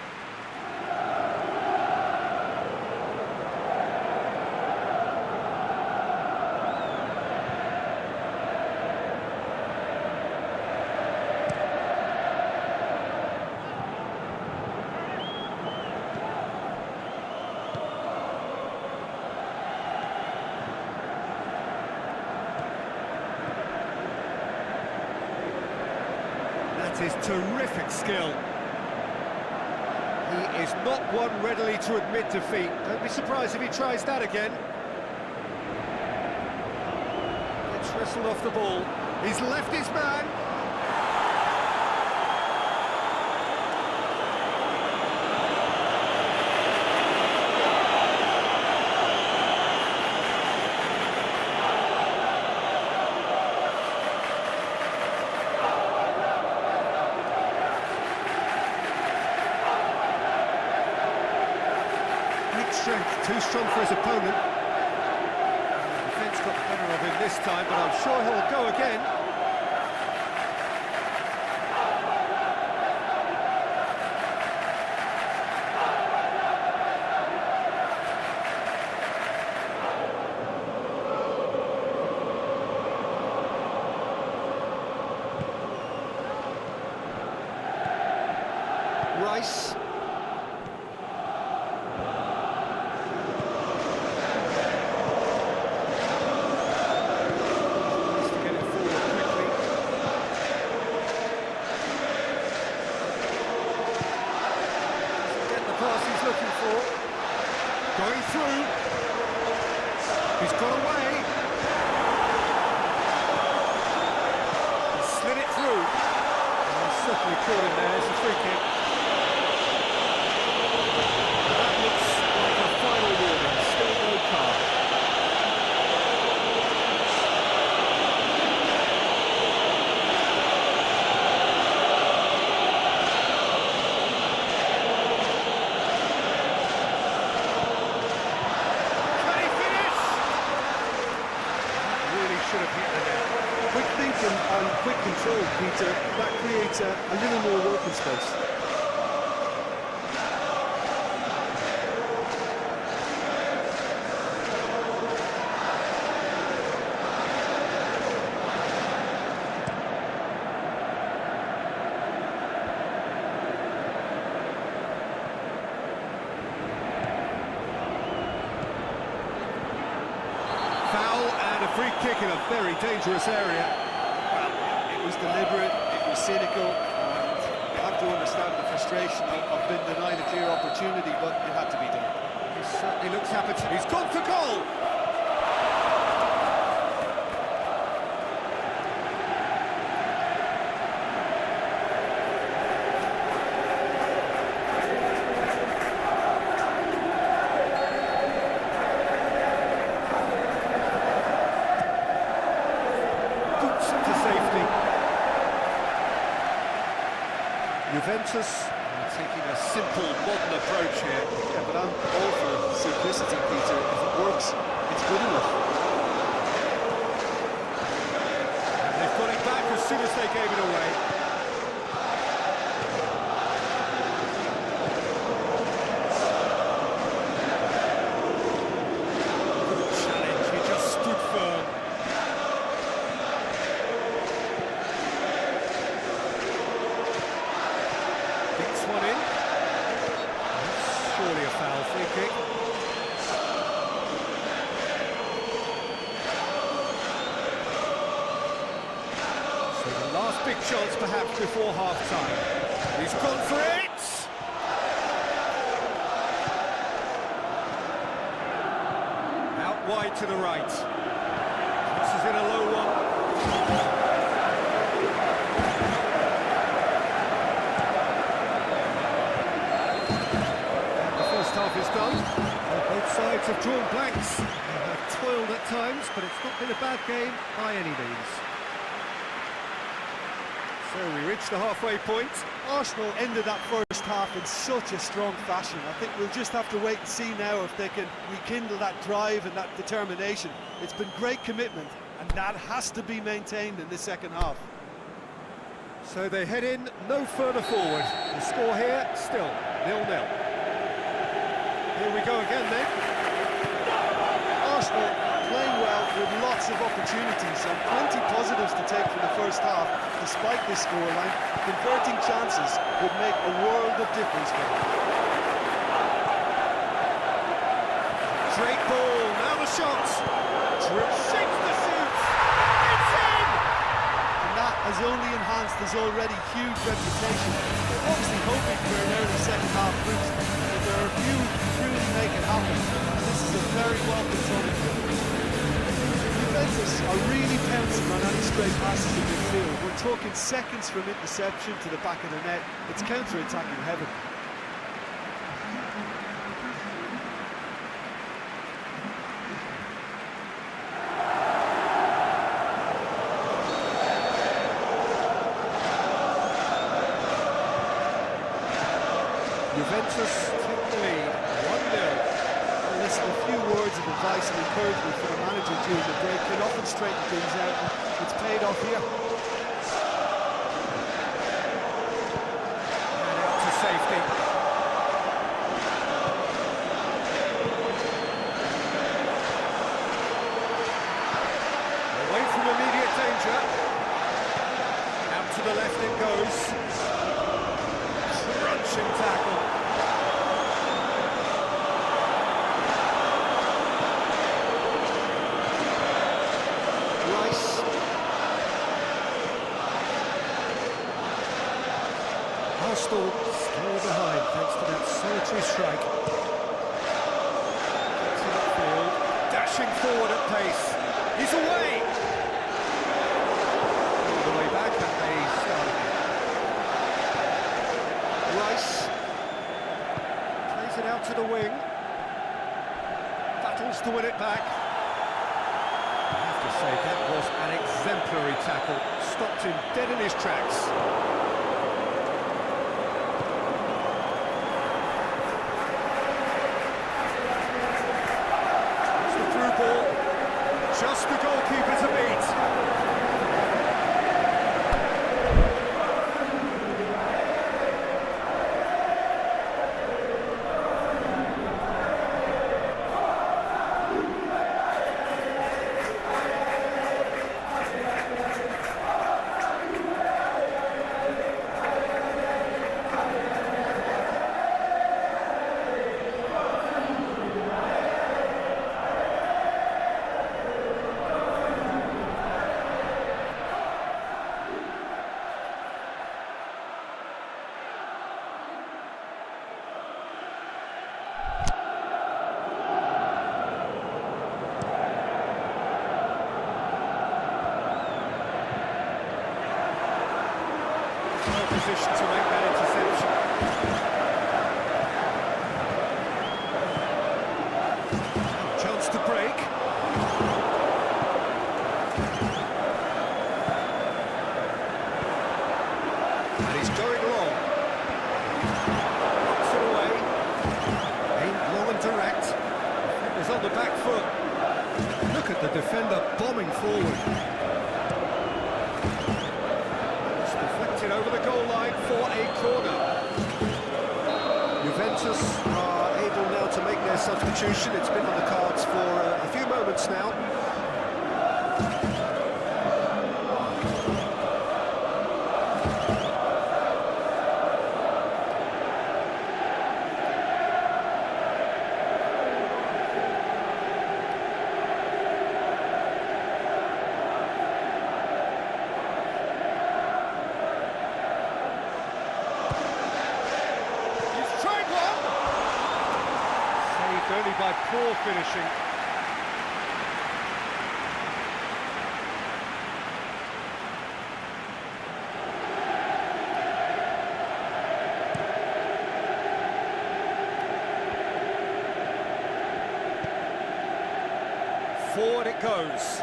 That is terrific skill. He is not one readily to admit defeat. Don't be surprised if he tries that again. Gets wrestled off the ball. He's left his man. Strength, too strong for his opponent. The defence got the better of him this time, but I'm sure he'll go again. Rice. Looking for, going through, he's got away, he slid it through, and he's certainly caught him there. It's a free kick. That looks like a final warning, still no card. Quick thinking and quick control, Peter, that creates a little more working space. very dangerous area. It was deliberate, it was cynical, and you have to understand the frustration of being denied a clear opportunity, but it had to be done. He certainly looks happy. He's gone for goal! Juventus taking a simple, modern approach here. Yeah, but I'm all for simplicity, Peter. If it works, it's good enough. And they've got it back as soon as they gave it away. Good challenge, he just stood firm. One in. That's surely a foul, free kick. So the last big chance perhaps before half-time. He's gone for it! Out wide to the right. Crosses in a low one. Half is done. Both sides have drawn blanks. They have toiled at times, but it's not been a bad game by any means. So we reach the halfway point. Arsenal ended that first half in such a strong fashion. I think we'll just have to wait and see now if they can rekindle that drive and that determination. It's been great commitment, and that has to be maintained in the second half. So they head in no further forward. The score here, still 0-0. Here we go again then. Arsenal playing well with lots of opportunities and plenty positives to take from the first half. Despite this scoreline, converting chances would make a world of difference for them. Great ball, now the shot. Shakes the shoot. It's in! And that has only enhanced his already huge reputation. They're obviously hoping for an early second half boost, but there are a few truly make it happen. This is a very welcome tournament. Juventus are really pouncing on any stray passes in midfield. We're talking seconds from interception to the back of the net. It's counter-attacking heaven. Juventus take the lead, 1-0. Listen, a few words of advice and encouragement for the manager during the break can often straighten things out, and it's paid off here. And out to safety. Away from immediate danger. Out to the left it goes. Crunching tackle. Arsenal still behind thanks to that solitary strike. Gets in field, dashing forward at pace. He's away! All the way back and they start again. Rice plays it out to the wing. Battles to win it back. I have to say that was an exemplary tackle. Stopped him dead in his tracks. Just the goalkeeper to beat. Well positioned to make that interception. Chance to break. And he's going long. Knocks it away. Aimed long and direct. He's on the back foot. Look at the defender bombing forward. It's deflected over the goal line for a corner. Juventus are able now to make their substitution. It's been on the cards for a few moments now. Only by poor finishing. Forward it goes.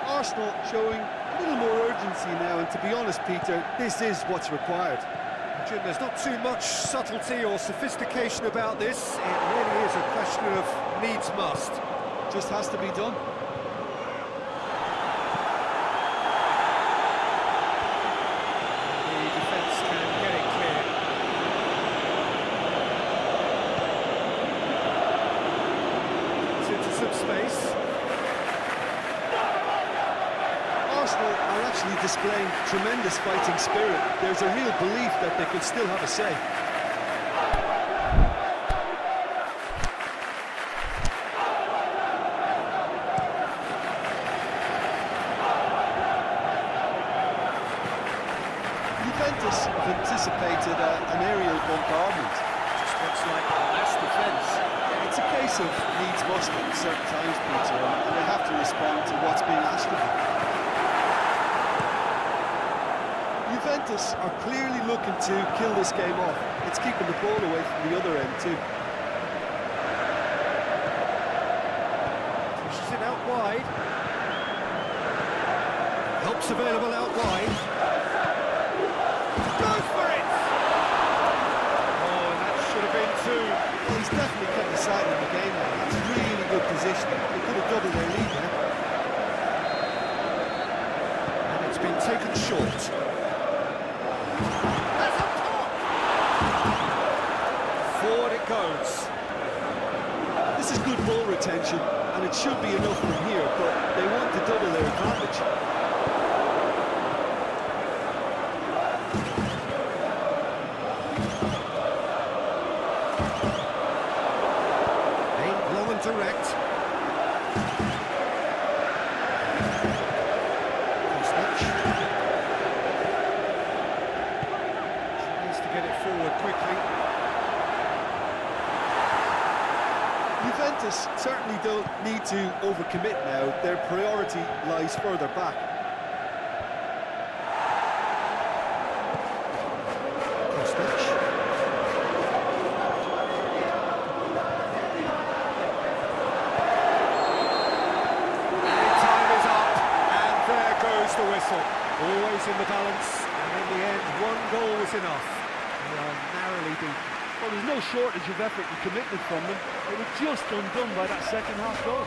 Arsenal showing a little more urgency now, and to be honest, Peter, this is what's required. Jim, there's not too much subtlety or sophistication about this. It really is a question of needs must. Just has to be done. The defence can get it clear. It's into some space. Arsenal are actually displaying tremendous fighting spirit. There's a real belief that they could still have a say. Juventus have anticipated an aerial bombardment. Just looks like mass defence. It's a case of needs must at certain times, Peter, and they have to respond to what's being asked of them. Juventus are clearly looking to kill this game off. It's keeping the ball away from the other end too. Pushes it out wide. Help's available out wide. Goes for it! Oh, and that should have been two. Well, he's definitely kept the side in the game now. That's really good positioning. They could have doubled their lead there. And it's been taken short. Forward it goes. This is good ball retention, and it should be enough from here, but they want to double their advantage. Aimed long and direct. Tries to get it forward quickly. Juventus certainly don't need to overcommit now. Their priority lies further back. Time is up, and there goes the whistle. Always in the balance, and in the end, one goal was enough. They are narrowly beaten. Well, there's no shortage of effort and commitment from them. They were just undone by that second half goal.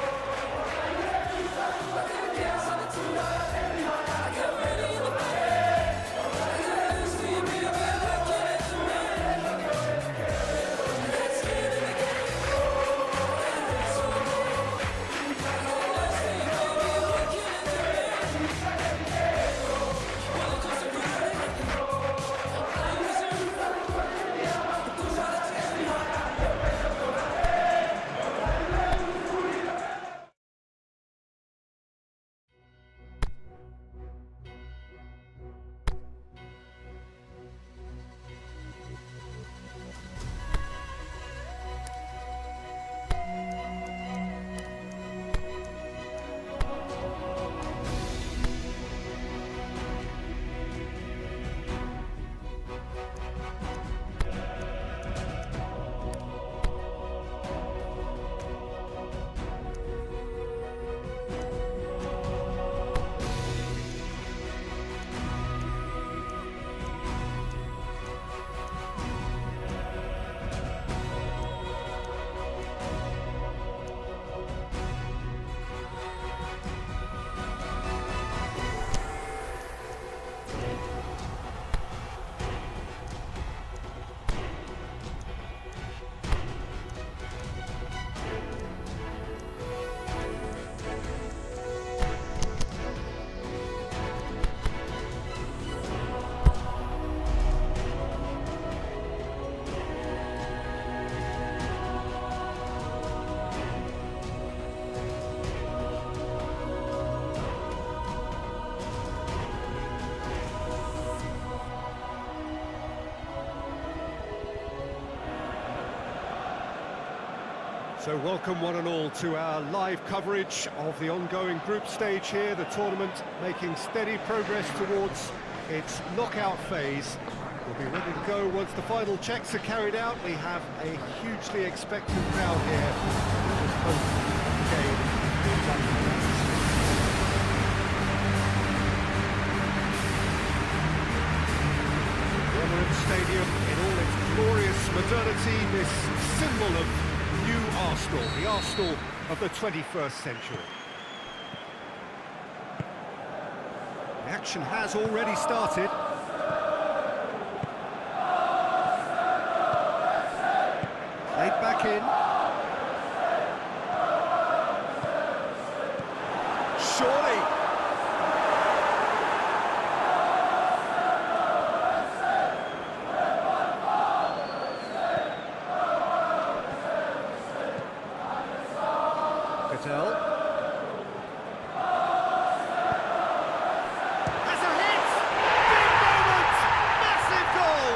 So welcome one and all to our live coverage of the ongoing group stage here, the tournament making steady progress towards its knockout phase. We'll be ready to go once the final checks are carried out. We have a hugely expectant crowd here. Both game in London. The Emirates Stadium in all its glorious modernity, this symbol of new Arsenal, the Arsenal of the 21st century. The action has already started. Played back in. Surely. Patel. Has a hit! Big moment! Massive goal!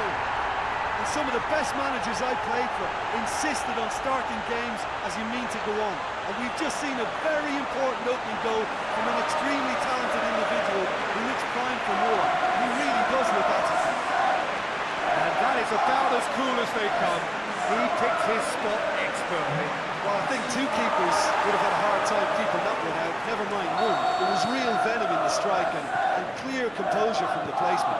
And some of the best managers I played for insisted on starting games as you mean to go on. And we've just seen a very important opening goal from an extremely talented individual who looks primed for more. He really does look at it. And that is about as cool as they come. He picked his spot expertly. Well, I think two keepers would have had a hard time keeping that one out, never mind one. There was real venom in the strike and clear composure from the placement.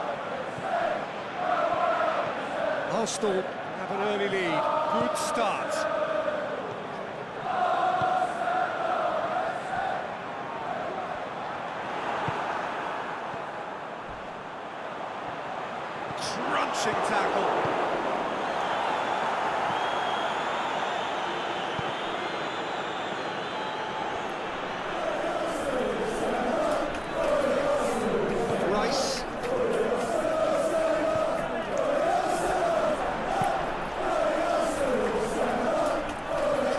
Arsenal have an early lead. Good start. Crunching tackle. Rice.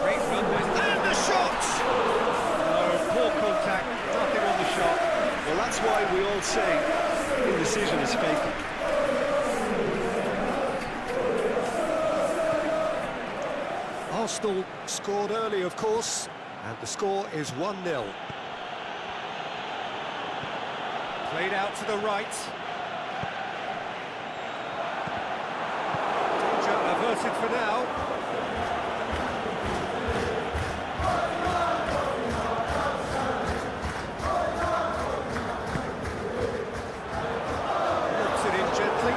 Great run and the shot! No, poor contact, nothing on the shot. Well, that's why we all say indecision is fatal. Arsenal scored early, of course, and the score is 1-0. Played out to the right. Danger averted for now. Knocks it in gently.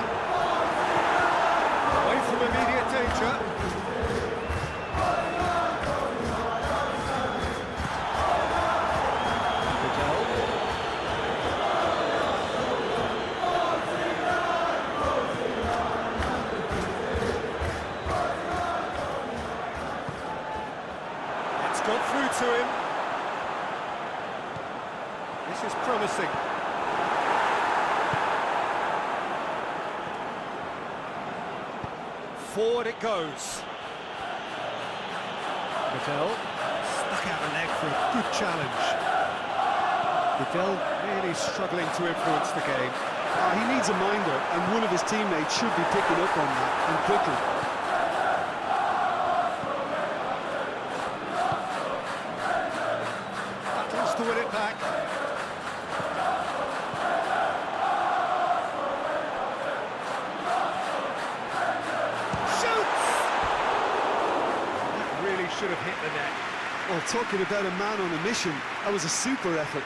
Away from immediate danger. Got through to him. This is promising. Forward it goes. Patel stuck out the leg for a good challenge. Patel really struggling to influence the game. He needs a minder, and one of his teammates should be picking up on that, and quickly. To win it back. Shoots! That really should have hit the net. Well, talking about a man on a mission, that was a super effort.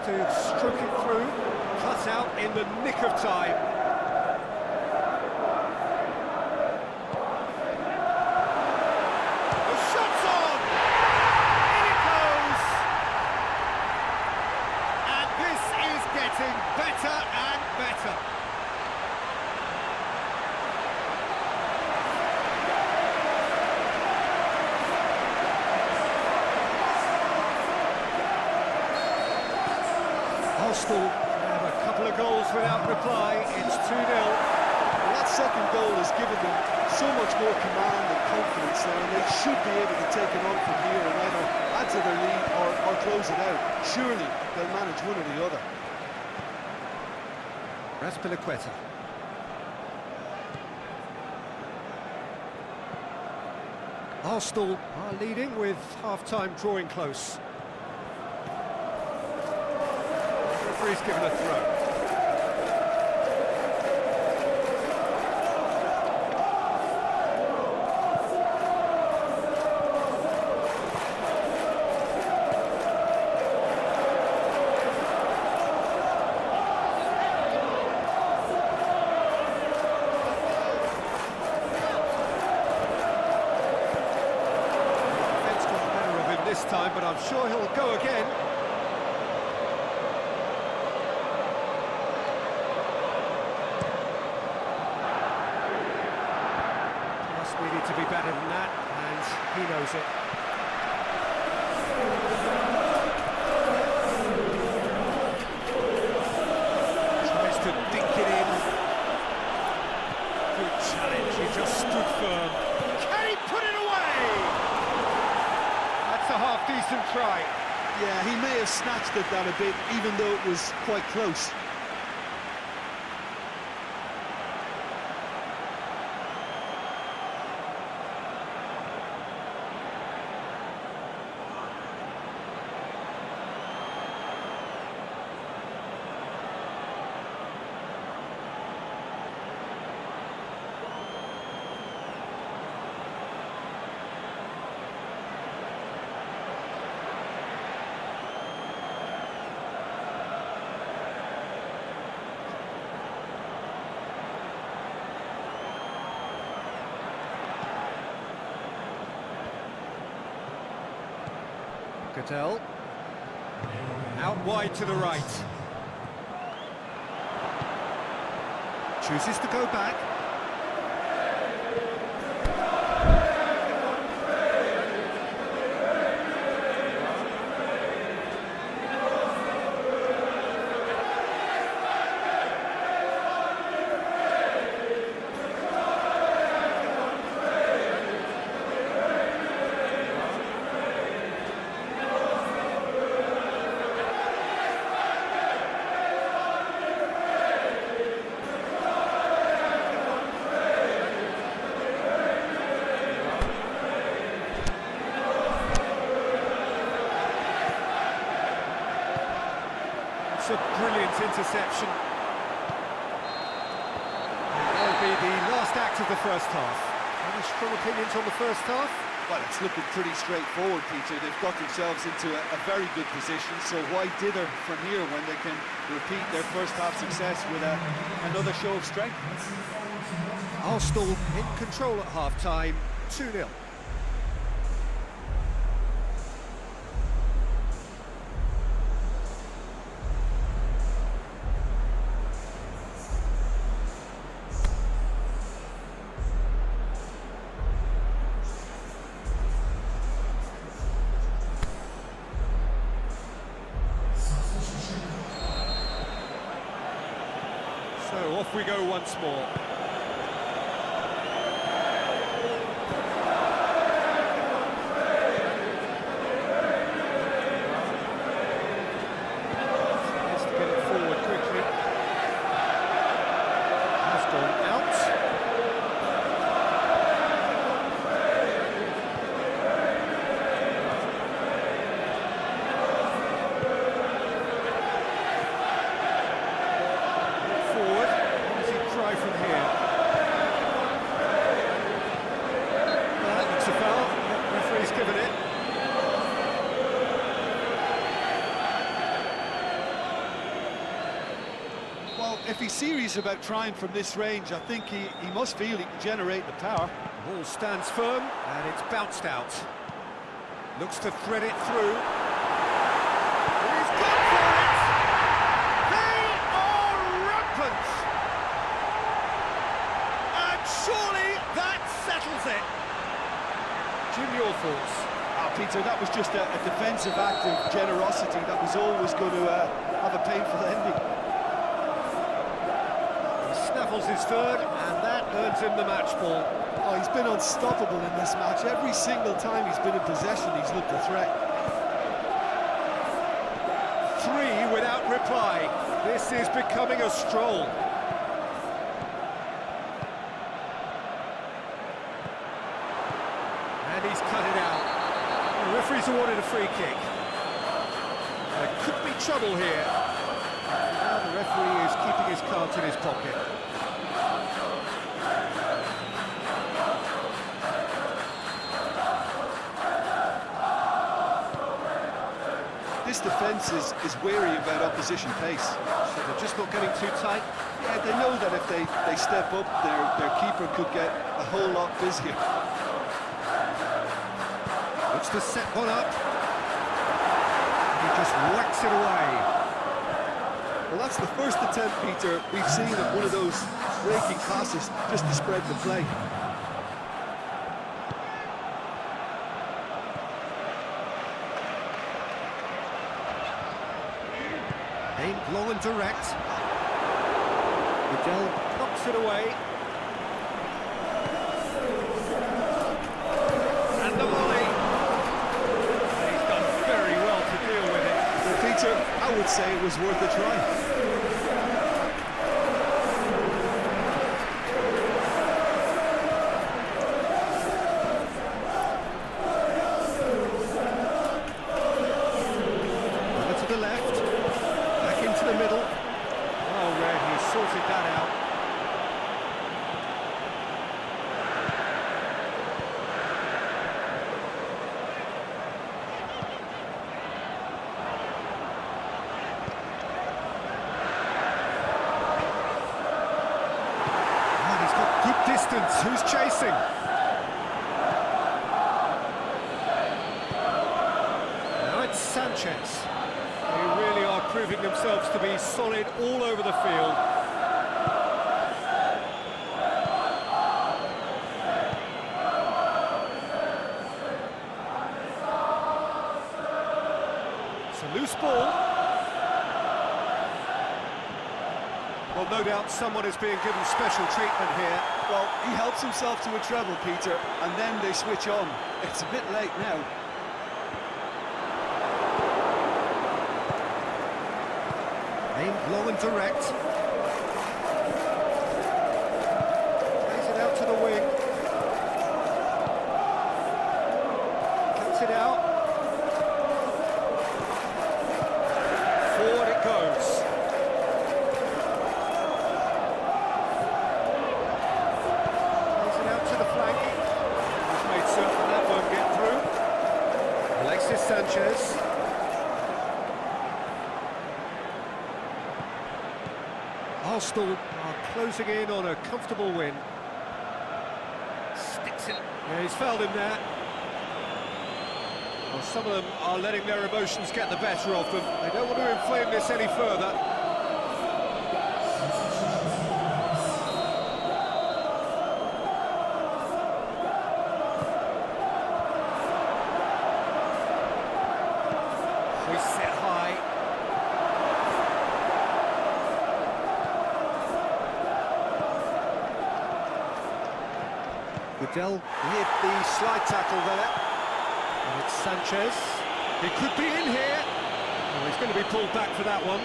To stroke it through, cut out in the nick of time. The shot's on! In it goes! And this is getting better and better. Arsenal have a couple of goals without reply. It's 2-0. And that second goal has given them so much more command and confidence now, and they should be able to take it on from here and either add to their lead or close it out. Surely they'll manage one or the other. Raspilicueta. Arsenal are leading with half-time drawing close. The referee's given a throw. This time, but I'm sure he'll go again. Must needed to be better than that, and he knows it. Tries to dink it in. Good challenge, he just stood firm. Can he put it away? A half-decent try. Yeah, he may have snatched at that a bit, even though it was quite close. Cattell. Out wide to the right. Chooses to go back. It's a brilliant interception. That'll be the last act of the first half. Any strong opinions on the first half? Well, it's looking pretty straightforward, Peter. They've got themselves into a very good position, so why dither from here when they can repeat their first half success with another show of strength? Arsenal in control at half-time, 2-0. So off we go once more. Has to get it forward quickly. Has gone out. From here. Well, that looks a foul. The referee's given it. Well, if he's serious about trying from this range, I think he must feel he can generate the power. The ball stands firm, and it's bounced out. Looks to thread it through. And he's gone for it! They are rampant! Surely that settles it. Jim, your thoughts? Peter, that was just a defensive act of generosity that was always going to have a painful ending. Snuff travels his third, and that earns him the match ball. Oh, he's been unstoppable in this match. Every single time he's been in possession, he's looked a threat. 3 without reply. This is becoming a stroll. And he's cut it out. The referee's awarded a free kick. There could be trouble here. Now the referee is keeping his cards in his pocket. This defence is wary about opposition pace. So they're just not getting too tight. Yeah, they know that if they step up, their keeper could get a whole lot busier. Looks to set one up. He just whacks it away. Well, that's the first attempt, Peter, we've seen of one of those breaking passes just to spread the play. Aimed long and direct. Vidal knocks it away. And the volley. He's done very well to deal with it. Well, Peter, I would say it was worth a try. Over to the left. Back into the middle. Well read, he sorted that out. Oh, he's got good distance. Who's chasing? Now it's Sanchez. They really are proving themselves to be solid all over the field. It's a loose ball. Well, no doubt someone is being given special treatment here. Well, he helps himself to a treble, Peter, and then they switch on. It's a bit late now. Aimed long and direct. Plays it out to the wing. Cuts it out. Forward it goes. Plays it out to the flank. He's made certain that won't get through. Alexis Sanchez. Arsenal are closing in on a comfortable win. Sticks it. Yeah, he's fouled him there. Well, some of them are letting their emotions get the better of them. They don't want to inflame this any further. We set high. Vidal with the slide tackle there. And it's Sanchez. He could be in here. Oh, he's going to be pulled back for that one.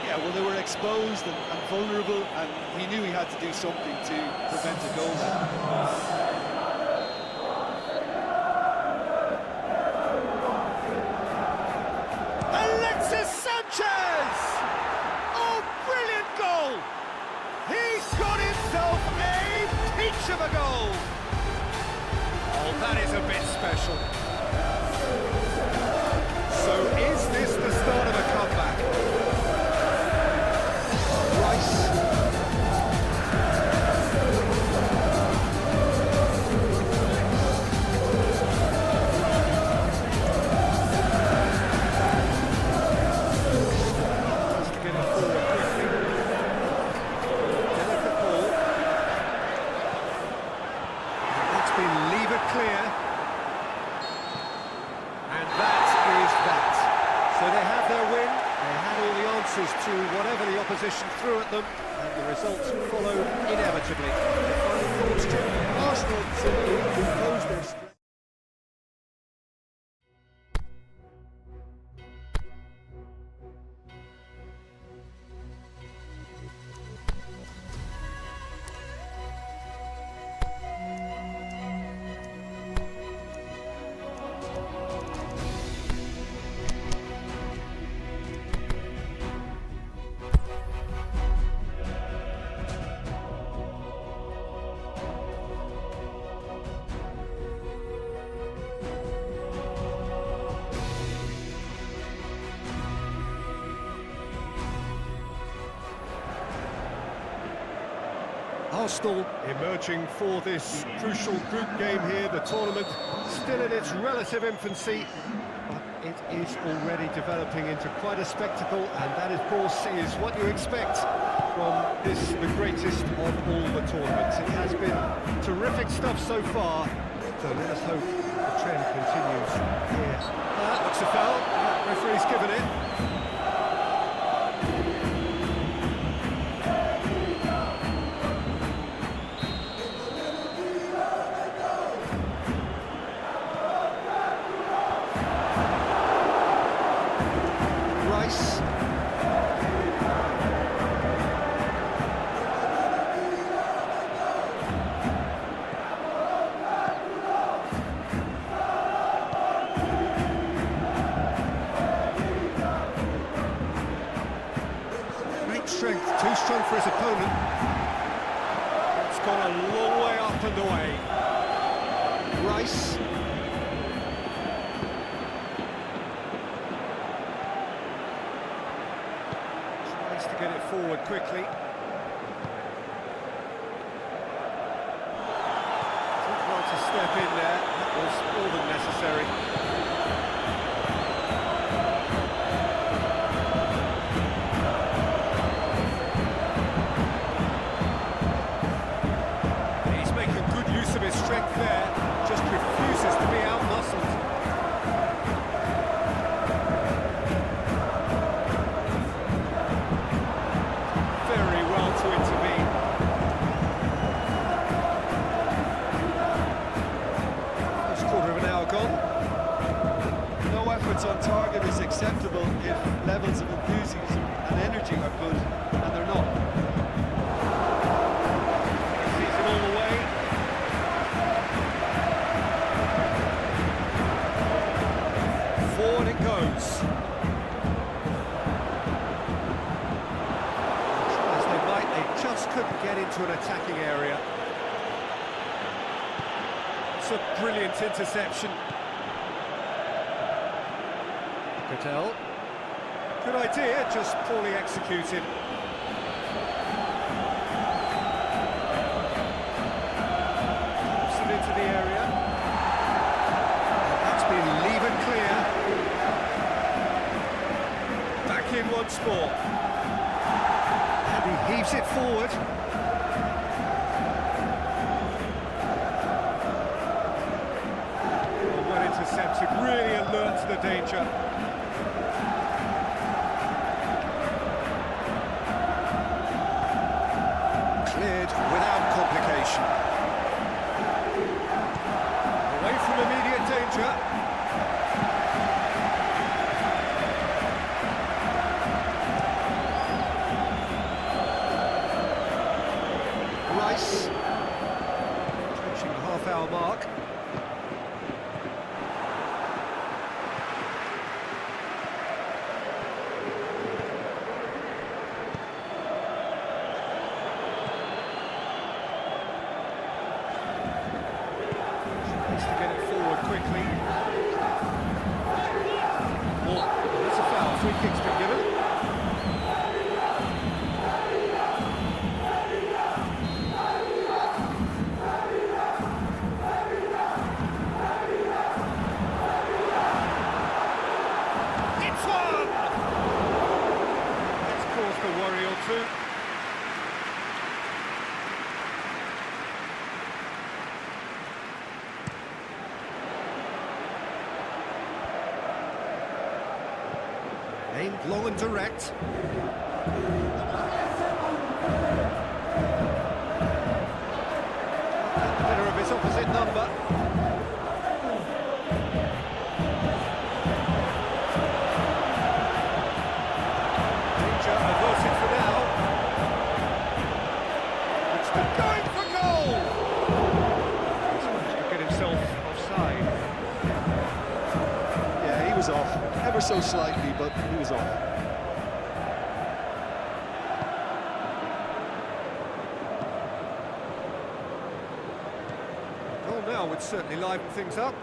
Yeah, well, they were exposed and vulnerable, and he knew he had to do something to prevent a goal there. Alexis Sanchez! Oh, brilliant goal! He's got himself a peach of a goal! Oh, that is a bit special. So is this the start of a comeback? Rice. Clear, and that is that. So they have their win. They had all the answers to what whatever the opposition threw at them, and the results followed inevitably. Arsenal simply imposed their strength. Arsenal emerging for this crucial group game here, the tournament still in its relative infancy, but it is already developing into quite a spectacle, and that, of course, is what you expect from this, the greatest of all the tournaments. It has been terrific stuff so far, so let us hope the trend continues here. Looks a foul, referee's given it. Strength, too strong for his opponent. It's gone a long way up and away. Rice. Tries to get it forward quickly. Didn't want to step in there. That was more than necessary. Strength there, just refuses to be out-muscled. Very well to intervene. First quarter of an hour gone. No efforts on target is acceptable if levels of enthusiasm and energy are good, and they're not. Sees it all the way. Forward it goes. As they might, they just couldn't get into an attacking area. It's a brilliant interception. Patel. Good idea, just poorly executed. Pops it into the area. That's been leave and clear. Back in once more. And he heaves it forward. Well intercepted, really alert to the danger. Cleared without complication. Away from immediate danger. Rice. Approaching the half-hour mark. Tries to get it forward quickly. Well, that's a foul. Free kick's been given. It's one! That's caused a worry or two. Aimed long and direct. Winner of his opposite number. Danger averted for now. It's going for goal! He's managed to get himself offside. Yeah, he was off, ever so slightly, but he was off. Goal now would certainly liven things up.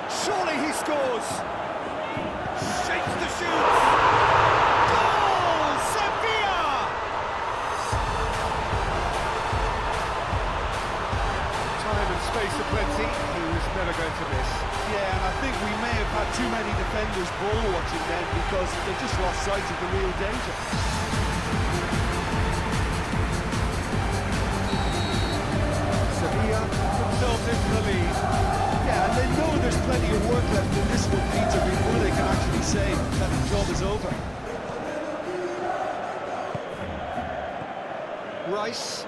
Surely he scores! Shakes the shoots! Goal! Sevilla! Time and space aplenty, he was never going to miss. Yeah, and I think we may have had too many defenders ball watching then because they just lost sight of the real danger. Sevilla themselves into the lead. Yeah, and they know there's plenty of work left in this one, Peter, before they can actually say that the job is over. Rice.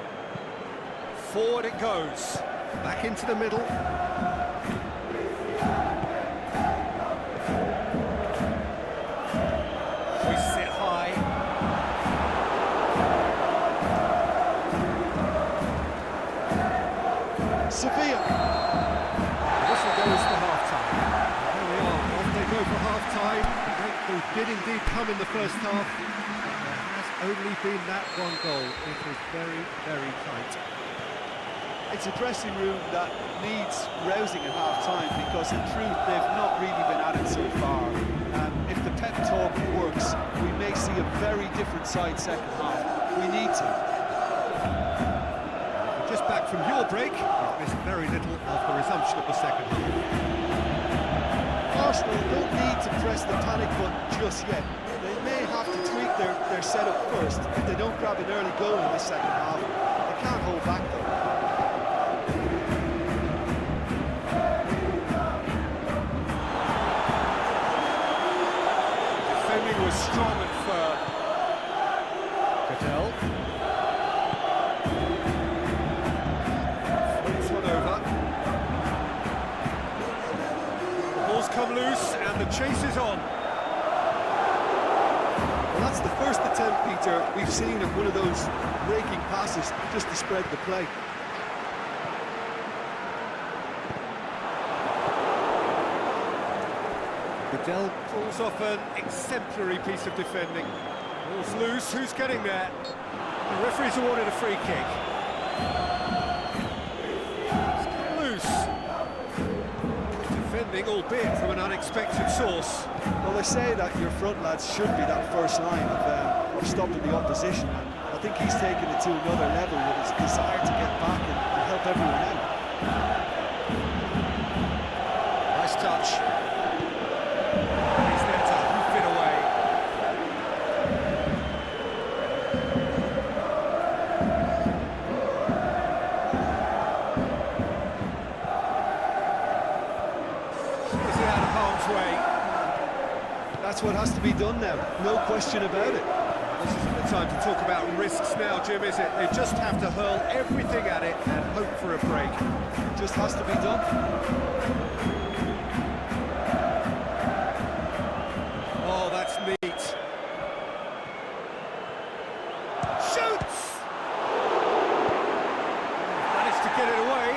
Forward it goes. Back into the middle. We sit high. Sevilla. Whistle goes for half-time. Here we are, off they go for half-time. They did indeed come in the first half. There has only been that one goal. It was very, very tight. It's a dressing room that needs rousing at half-time because in truth they've not really been at it so far. If the pep talk works, we may see a very different side second half. We need to. Just back from your break, you've missed very little of the resumption of the second half. Arsenal don't need to press the panic button just yet. They may have to tweak their setup first if they don't grab an early goal in the second half. They can't hold back though. Defending was strong and firm. Cadell. Flips one over. The ball's come loose and the chase is on. Well, that's the first attempt, Peter, we've seen of one of those breaking passes just to spread the play. Cadell pulls off an exemplary piece of defending. Ball's loose, who's getting there? The referee's awarded a free kick. It's come loose. Defending, albeit from an unexpected source. Well, they say that your front lads should be that first line of stopping the opposition. I think he's taken it to another level with his desire to get back and help everyone out. Nice touch. He's there to hoof it away. Is it out of harm's way? That's what has to be done now, no question about it. This isn't the time to talk about risks now, Jim, is it? They just have to hurl everything at it and hope for a break. It just has to be done. Oh, that's neat. Shoots! Managed to get it away.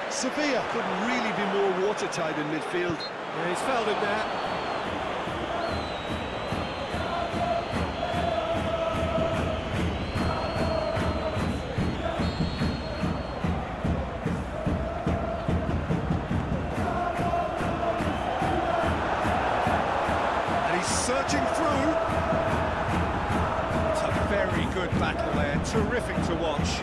Sevilla couldn't really be more watertight in midfield. Yeah, he's fouled him there. Searching through. It's a very good battle there, terrific to watch.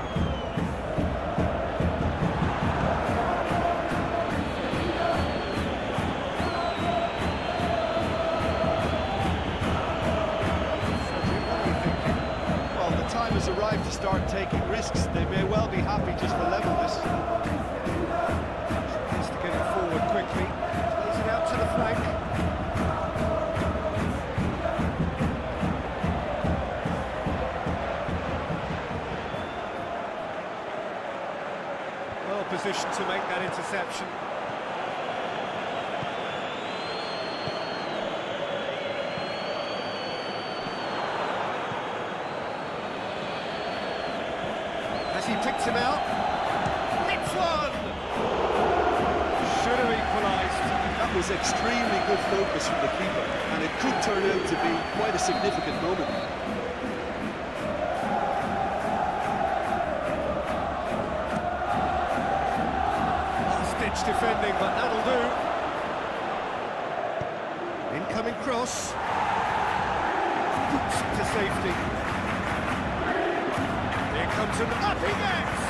Well, the time has arrived to start taking risks. They may well be happy just to level this. Needs to get it forward quickly. Plays it out to the flank. that interception. Has he picked him out? Hits one! Should have equalised. That was extremely good focus from the keeper, and it could turn out to be quite a significant moment. Last-ditch defending, but that'll do. Incoming cross. Boots to safety. Here comes an up he gets!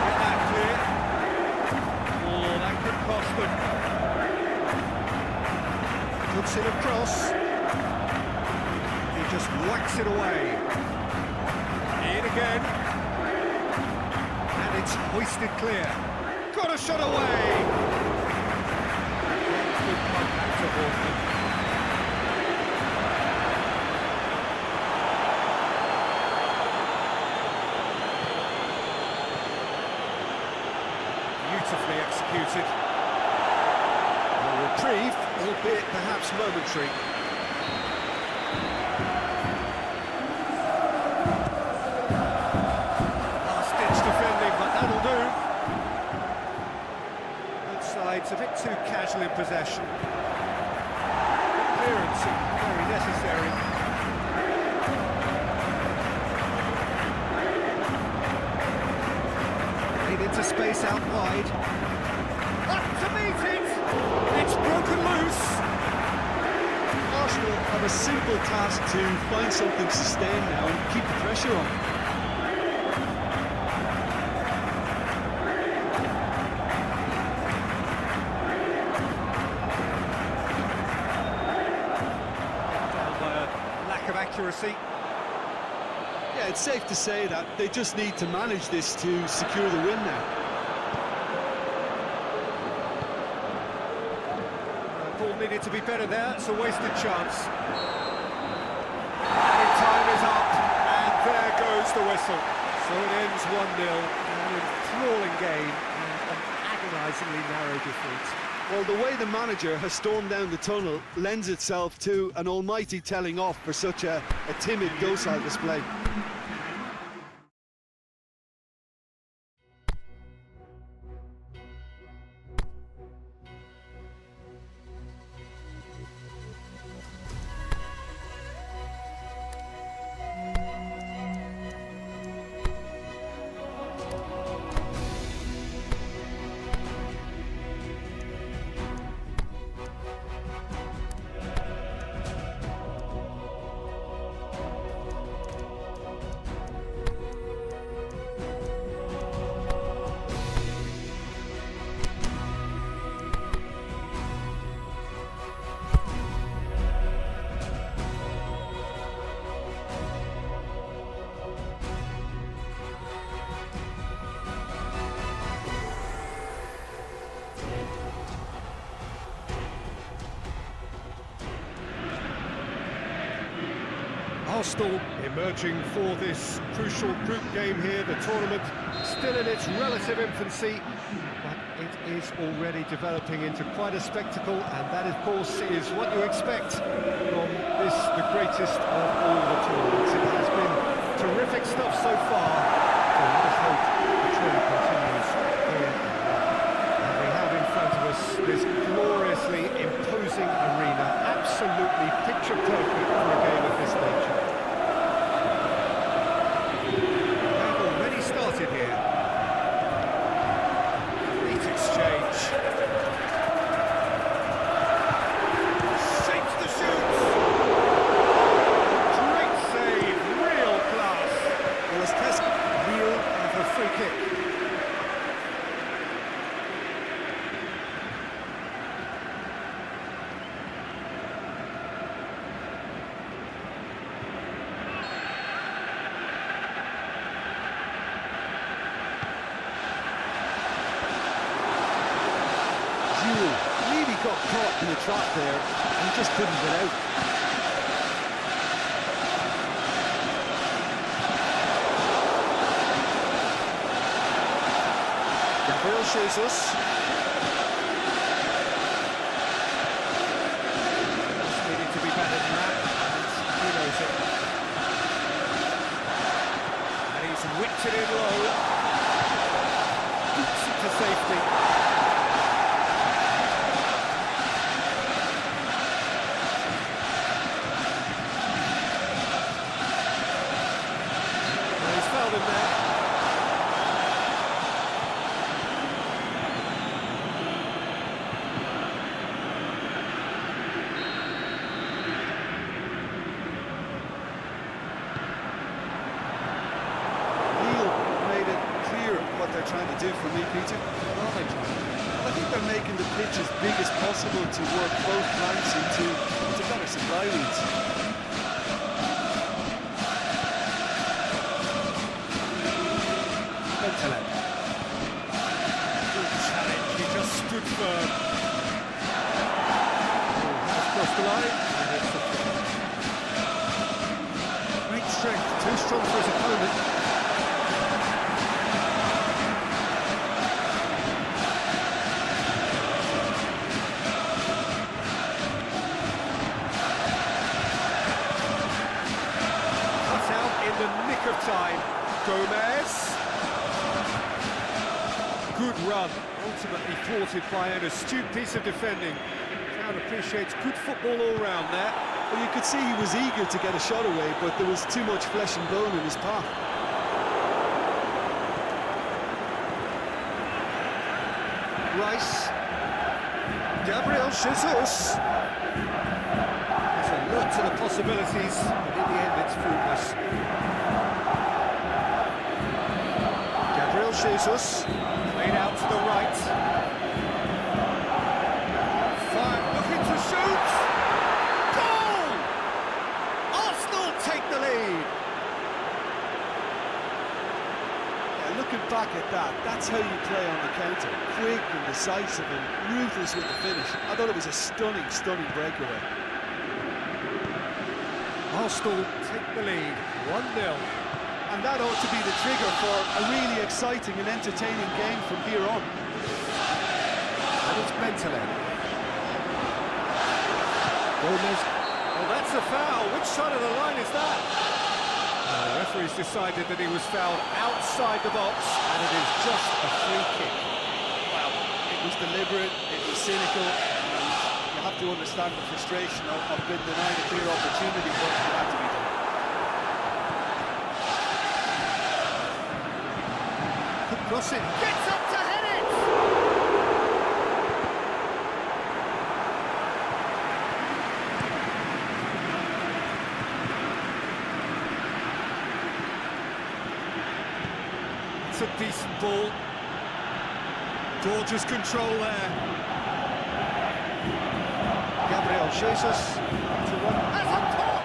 Get that clear. Oh, that could cost them. Puts in a cross. He just whacks it away. In again. And it's hoisted clear. Got a shot away! Good contact towards them. Beautifully executed. A reprieve, albeit perhaps momentary. Last-ditch defending, but that'll do. Both sides a bit too casual in possession. Clearance, very necessary. Into space out wide. Up to meet it! It's broken loose! Arsenal have a simple task to find something to sustain now and keep the pressure on. Down by a lack of accuracy. Yeah, it's safe to say that they just need to manage this to secure the win now. Ball needed to be better there, it's a wasted chance. And time is up, and there goes the whistle. So it ends 1-0, an enthralling game, and an agonisingly narrow defeat. Well, the way the manager has stormed down the tunnel lends itself to an almighty telling off for such a timid, docile display. Arsenal emerging for this crucial group game here, the tournament still in its relative infancy, but it is already developing into quite a spectacle, and that of course is what you expect from this, the greatest of all the tournaments. It has been terrific stuff so far, so let us hope the trend continues here. And we have in front of us this gloriously imposing arena, absolutely picture perfect for a game of this nature. Started here. Neat exchange. Shapes the shoots. Great save, real class. Well, as Pes Real of a free kick. really got caught in the trap there and just couldn't get out. Jesus. It's needing to be better than that, and he knows it. And he's whipped it in low. Boots it to safety. Well, he's fouled him there. Trying to do for me, Peter. What are they trying to do? I think they're making the pitch as big as possible to work both flanks into better supply routes. Bentaleb. Good challenge, he just stood firm. Has crossed the line, and it's a free. Great strength, too strong for his opponent. The nick of time, Gomez. Good run, ultimately thwarted by an astute piece of defending. Crowd appreciates good football all round there. Well, you could see he was eager to get a shot away, but there was too much flesh and bone in his path. Rice. Gabriel Jesus. There's a lot to the possibilities, but in the end it's fruitless. Jesus. Played out to the right. Fire, looking to shoot! Goal! Arsenal take the lead! Yeah, looking back at that, that's how you play on the counter. Quick and decisive and ruthless with the finish. I thought it was a stunning, stunning breakaway. Arsenal take the lead, 1-0. And that ought to be the trigger for a really exciting and entertaining game from here on. And it's Bentaleb. Gomez. Well, that's a foul. Which side of the line is that? The referee's decided that he was fouled outside the box, and it is just a free kick. Well, it was deliberate, it was cynical, and you have to understand the frustration of being denied a clear opportunity, but it had to be done. Cross it, gets up to head it! It's a decent ball. Gorgeous control there. Gabriel Jesus to one. That's on top!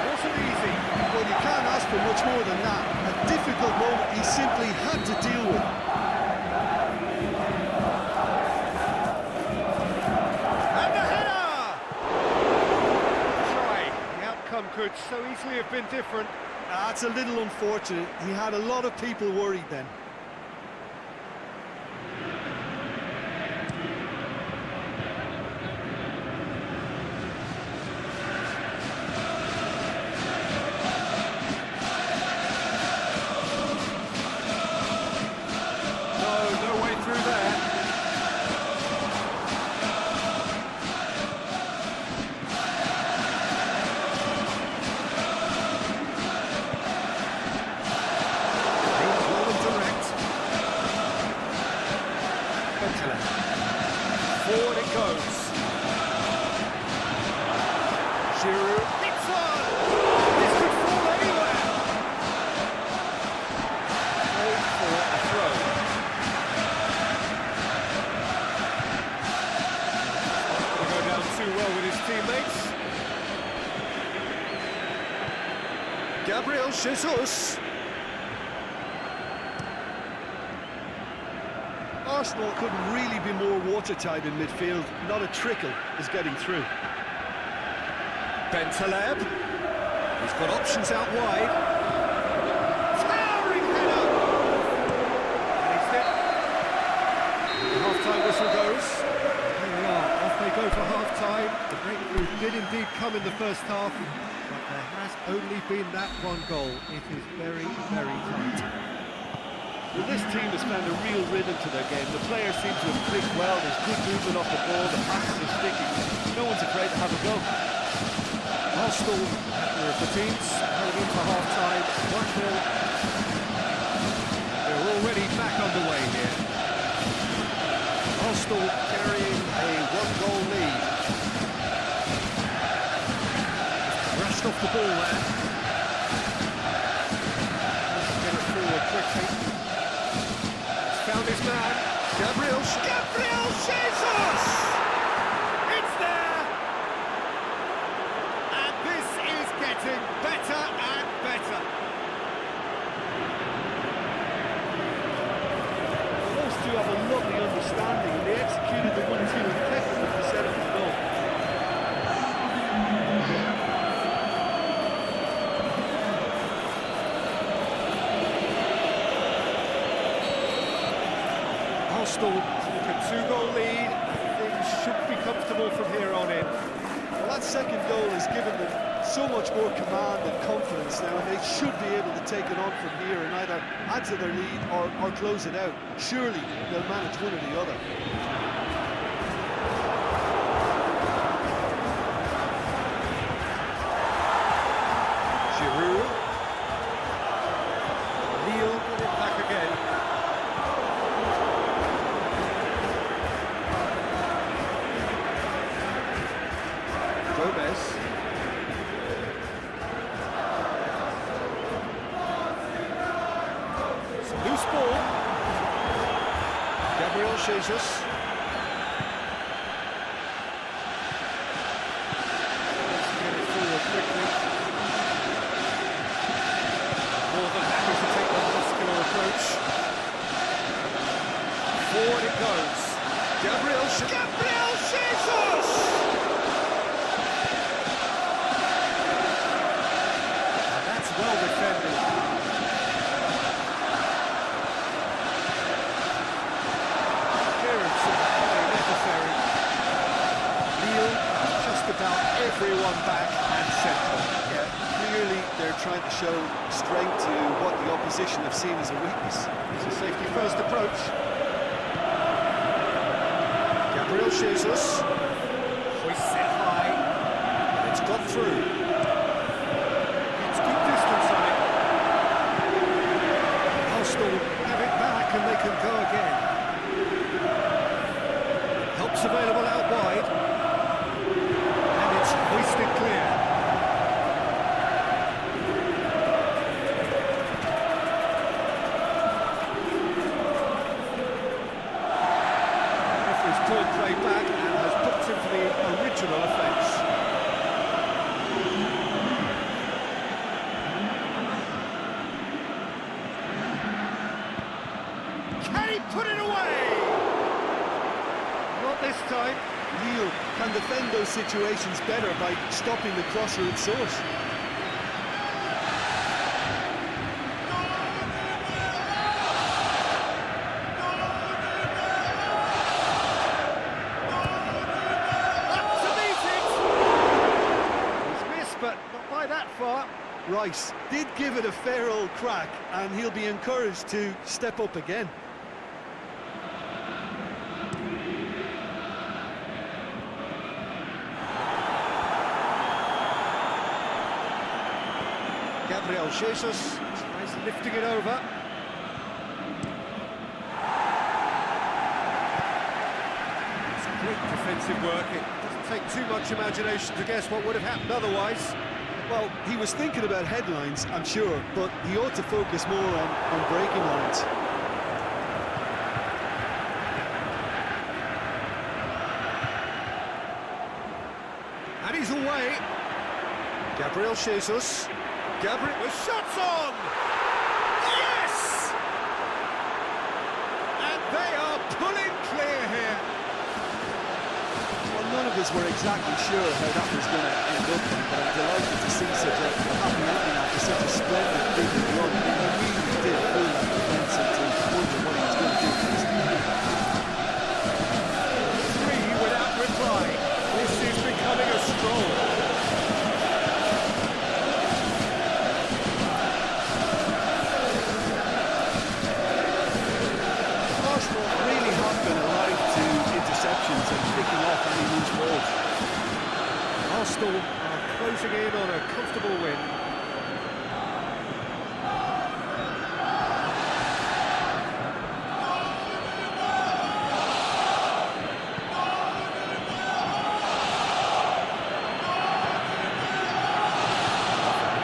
Wasn't easy. Well, you can't ask for much more than that. A difficult moment he simply had to deal with. And the header! Try. The outcome could so easily have been different. That's a little unfortunate. He had a lot of people worried then. Forward it goes. Giroud hits one. This could fall anywhere. Played for a throw. Not going to go down too well with his teammates. Gabriel Jesus. Arsenal couldn't really be more watertight in midfield. Not a trickle is getting through. Bentaleb. He's got options out wide. Towering header. The breakthrough did indeed come in the first half, but there has only been that one goal. It is very, very tight. Well, this team has found a real rhythm to their game. The players seem to have clicked well. There's good movement off the ball. The passes are sticking. No one's afraid to have a go. Arsenal, the teams heading into half-time, 1-0. They're already back underway here. Arsenal carrying a one-goal lead. Rushed off the ball there. Get it forward quickly. He's found his man. Gabriel Jesus! It's there! And this is getting better and better. Well, those two have a lovely understanding, and they executed the 1-2 impeccably to set up the goal. Arsenal took a two-goal lead. Things should be comfortable from here on in. Well, that second goal has given them so much more command and confidence now, and they should be able to take it on from here and either add to their lead or close it out. Surely they'll manage one or the other. Giroud. Lille get it back again. Gomez. It's a loose ball. Gabriel Jesus. Let's get it forward quickly. More than happy to take the muscular approach. Forward it goes. Gabriel Jesus! And that's well defended. Clearance is very necessary. Lille has just about everyone back and central. Yeah, clearly they're trying to show strength to what the opposition have seen as a weakness. It's a safety first approach. Gabriel Jesus. Hoists it high. It's got through. It's good distance on it. Arsenal have it back and they can go again. Help's available out wide. And it's hoisted clear. Referee's pulled play back and has booked him for the original offence. Can he put it away? Not this time. Lille can defend those situations better by stopping the crosser at source. Up to meet it! He's missed, but not by that far. Rice did give it a fair old crack, and he'll be encouraged to step up again. Gabriel Jesus tries lifting it over. It's great defensive work. It doesn't take too much imagination to guess what would have happened otherwise. Well, he was thinking about headlines, I'm sure, but he ought to focus more on breaking lines. And he's away. Gabriel Jesus. Gabriel with shots on! Yes! And they are pulling clear here. Well, none of us were exactly sure how that was going to end up, but I'm delighted to see such a happy ending after such a splendid big run. He really did fool that defence into wondering what he was going to do next. 3 without reply. This is becoming Arsenal are closing in on a comfortable win.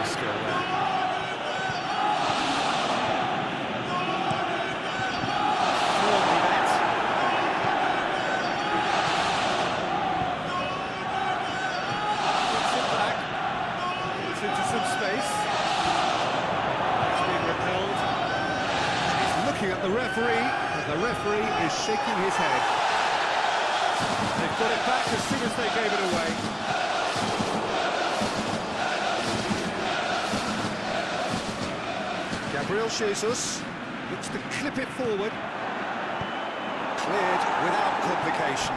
Skill there. Firmly met. Puts it back. It's into some space. It's being repelled. He's looking at the referee, and the referee is shaking his head. They've got it back as soon as they gave it away. Gabriel Jesus looks to clip it forward. Cleared without complication.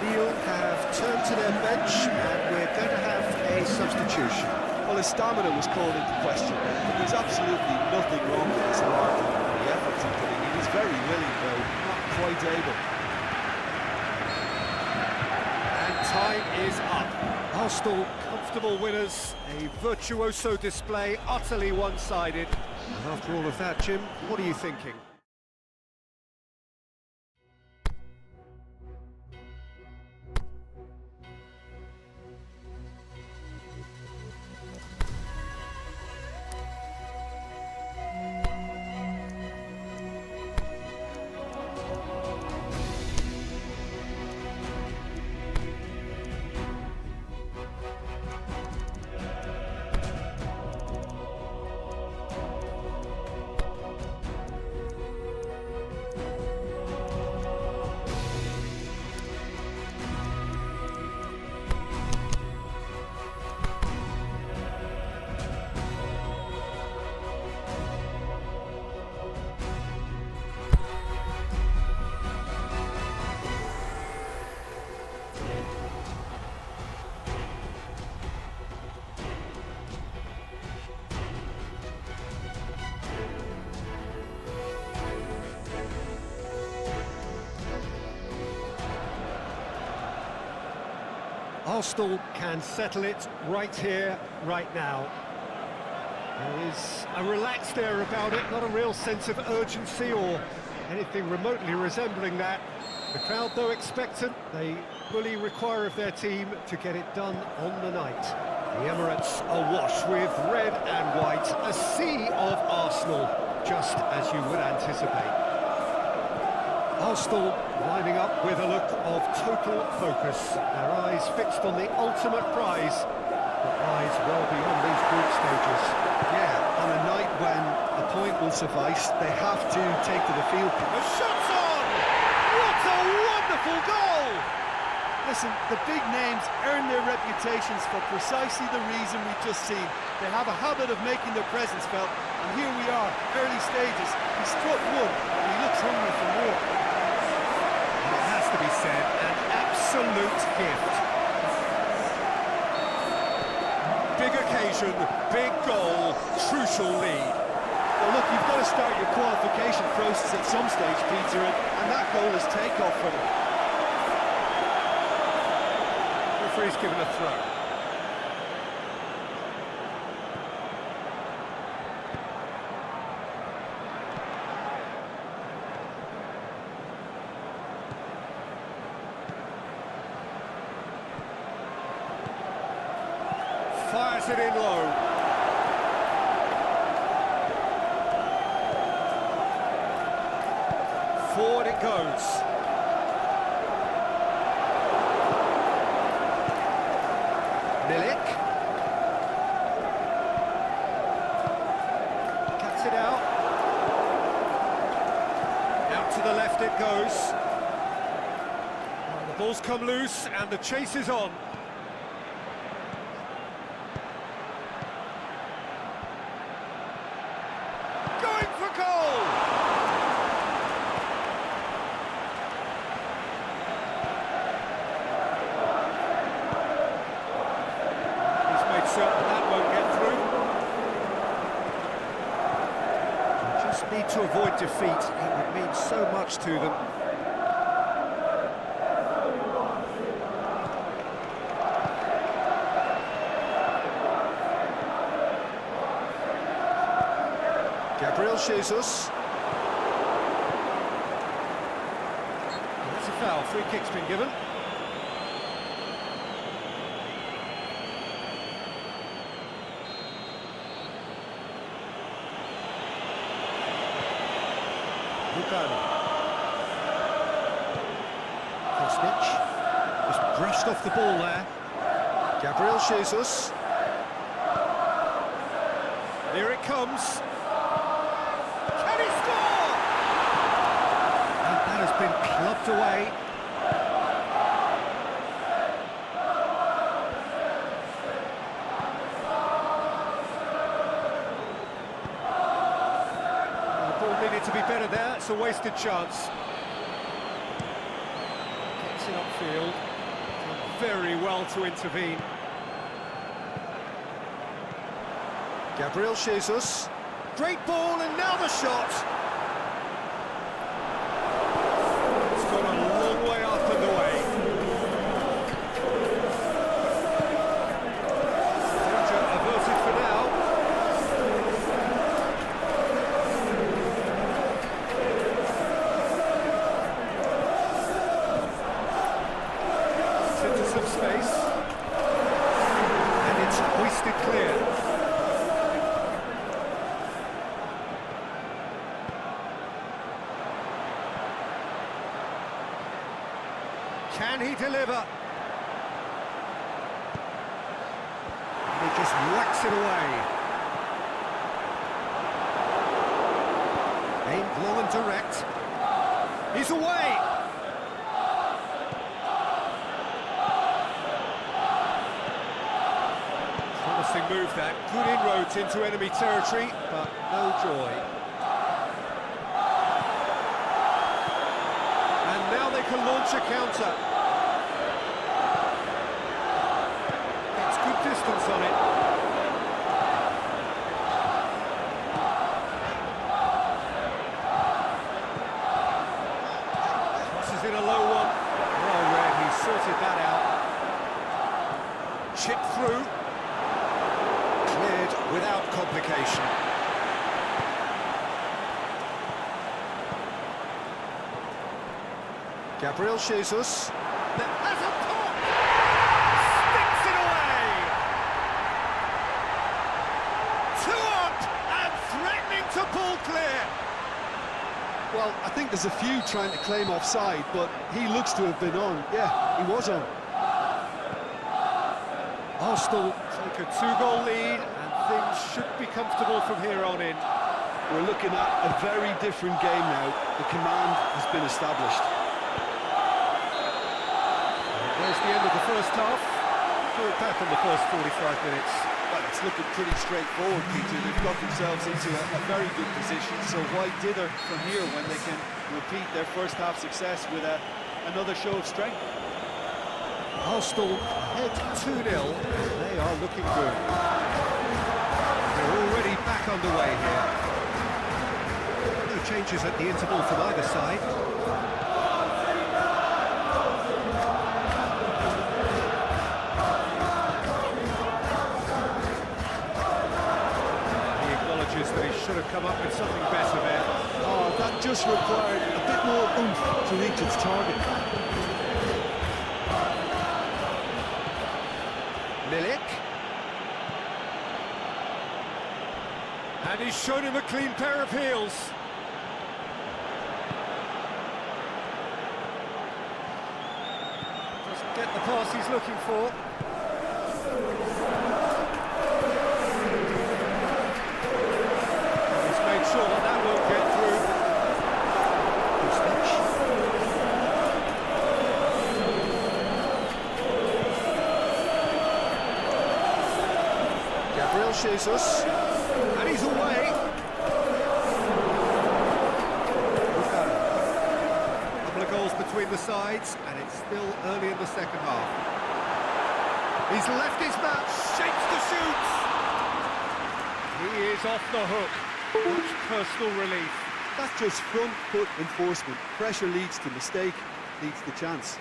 Lille have turned to their bench, and we're going to have a substitution. Well, his stamina was called into question, but there's absolutely nothing wrong with his heart and the efforts he's putting in. He's very willing, though, not quite able. And time is up. Arsenal comfortable winners, a virtuoso display, utterly one-sided. And after all of that, Jim, what are you thinking? Arsenal can settle it right here, right now. There is a relaxed air about it, not a real sense of urgency or anything remotely resembling that. The crowd, though expectant, they fully require of their team to get it done on the night. The Emirates awash with red and white, a sea of Arsenal, just as you would anticipate. Arsenal lining up with a look of total focus, their eyes fixed on the ultimate prize, but eyes well beyond these group stages. Yeah, on a night when a point will suffice, they have to take to the field. The shot's on! What a wonderful goal! Listen, the big names earn their reputations for precisely the reason we've just seen. They have a habit of making their presence felt, and here we are, early stages. He struck one, and he looks hungry for more. It has to be said, an absolute gift. Big occasion, big goal, crucial lead. Well, look, you've got to start your qualification process at some stage, Peter, and that goal is takeoff for them. Referee's given a throw. Fires it in low. Forward it goes. Milik. Cuts it out. Out to the left it goes. Well, the ball's come loose and the chase is on. Going for goal! Certain that won't get through. They just need to avoid defeat. It would mean so much to them. Jesus. That's a foul. Free kick's been given. Lugano. Kostic. Just brushed off the ball there. Gabriel Jesus. Here it comes. Can he score? And that has been clubbed away. The ball needed to be better there. It's a wasted chance. Gets it upfield. Done very well to intervene. Gabriel Jesus. Great ball, and now the shot. It's gone a long way up and away. Danger averted for now. It's into some space. And it's hoisted clear. Can he deliver? He just whacks it away. Aimed long and direct. He's away! Promising move that. Good inroads into enemy territory, but no joy. And now they can launch a counter. Gets good distance on it. Crosses in a low one. Well read, he sorted that out. Chip through. Cleared without complication. Gabriel Jesus. That has a pop! Sticks it away! 2 up and threatening to pull clear. Well, I think there's a few trying to claim offside, but he looks to have been on. Yeah, he was on. Arsenal take a 2-goal lead, and things should be comfortable from here on in. We're looking at a very different game now. The command has been established. There's the end of the first half. Thought back on the first 45 minutes. Well, it's looking pretty straightforward, Peter. They've got themselves into a very good position, so why dither from here when they can repeat their first half success with another show of strength? Arsenal ahead 2-0. They are looking good. They're already back underway here. No changes at the interval from either side. That he should have come up with something better there. Oh, that just required a bit more oomph to reach its target. Milik. And he's shown him a clean pair of heels. Doesn't get the pass he's looking for. Sure that won't get through. Gabriel Jesus. And he's away. A couple of goals between the sides, and it's still early in the second half. He's left his man, shakes the shoots. He is off the hook. Much personal relief. That's just front foot enforcement. Pressure leads to mistake, leads to chance.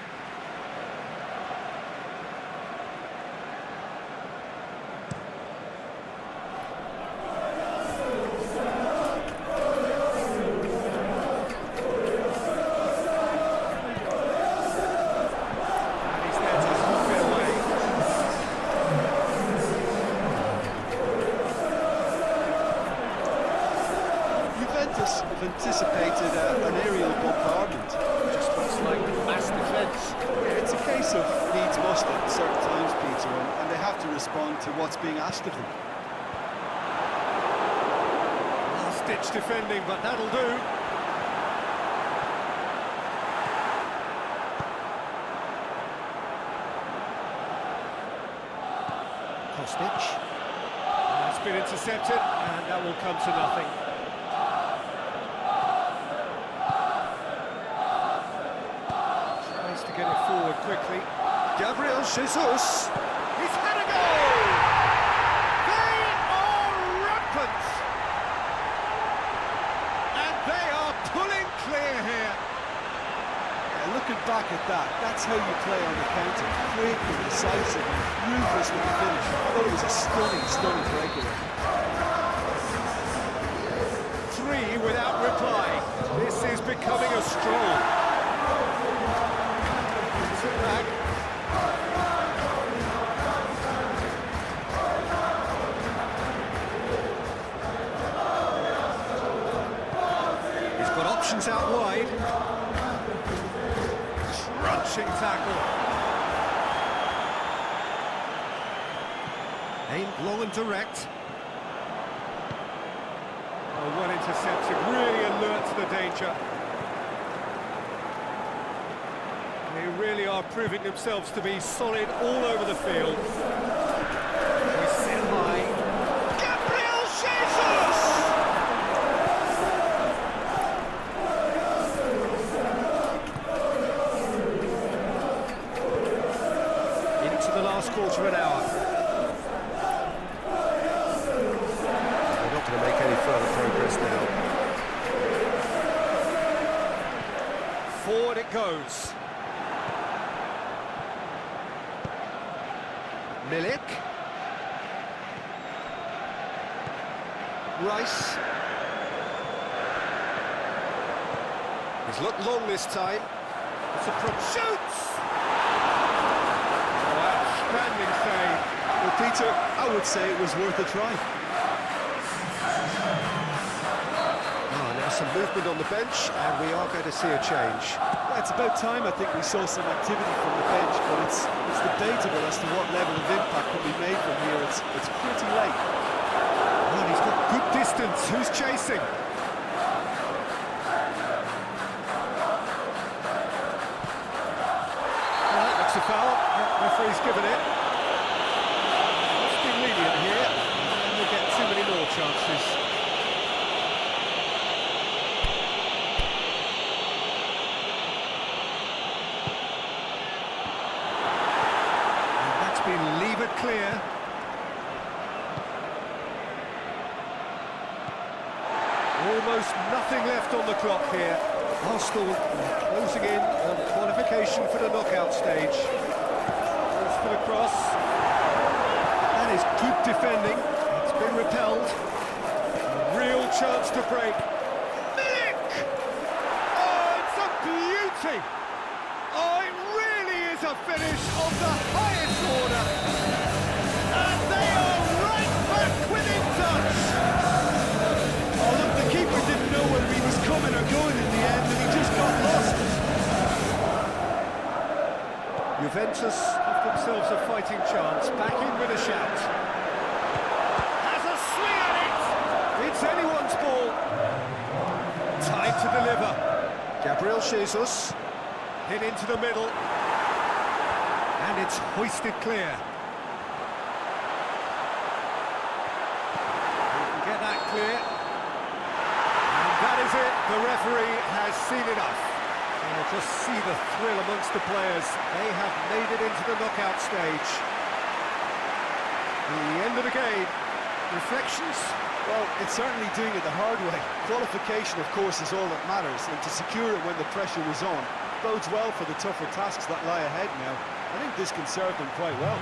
being asked of them. Last-ditch defending, but that'll do. Kostic. It's been intercepted, and that will come to nothing. Tries to get it forward quickly. Gabriel Jesus. He's had a goal! They are rampant! And they are pulling clear here. Yeah, looking back at that, that's how you play on the counter. Quick and decisive and ruthless with the finish. I thought it was a stunning breakaway. 3 without reply. This is becoming a stroll. It's it back. He's got options out wide. Crunching tackle. Aimed long and direct. Oh, well intercepted, really alert to the danger. They really are proving themselves to be solid all over the field. They sit high. Gabriel Jesus! Into the last quarter of an hour. To make any further progress now. Forward it goes. Milik. Rice. He's looked long this time. It's a shoots! Oh, outstanding save. Well, Peter, I would say it was worth a try. Some movement on the bench, and we are going to see a change. Yeah, it's about time, I think, we saw some activity from the bench, but it's debatable as to what level of impact could be made from here. It's pretty late. Oh, and he's got good distance. Who's chasing? Well, that looks a foul. Referee's given it. Let's be lenient here, and we'll get too many more chances. Leave it clear. Almost nothing left on the clock here. Arsenal closing in on qualification for the knockout stage. Goes for the cross. That is good defending. It's been repelled. A real chance to break. Milik! Oh, it's a beauty! Oh, it really is a finish of the highest order. And they are right back within touch. Oh, look, the keeper didn't know whether he was coming or going in the end, and he just got lost. Juventus have themselves a fighting chance. Back in with a shout. Has a swing at it. It's anyone's ball. Time to deliver. Gabriel Jesus. Hit into the middle. And it's hoisted clear. We can get that clear. And that is it. The referee has seen enough. And just see the thrill amongst the players. They have made it into the knockout stage. The end of the game. Reflections? Well, it's certainly doing it the hard way. Qualification, of course, is all that matters, and to secure it when the pressure was on bodes well for the tougher tasks that lie ahead now. I think this can serve them quite well.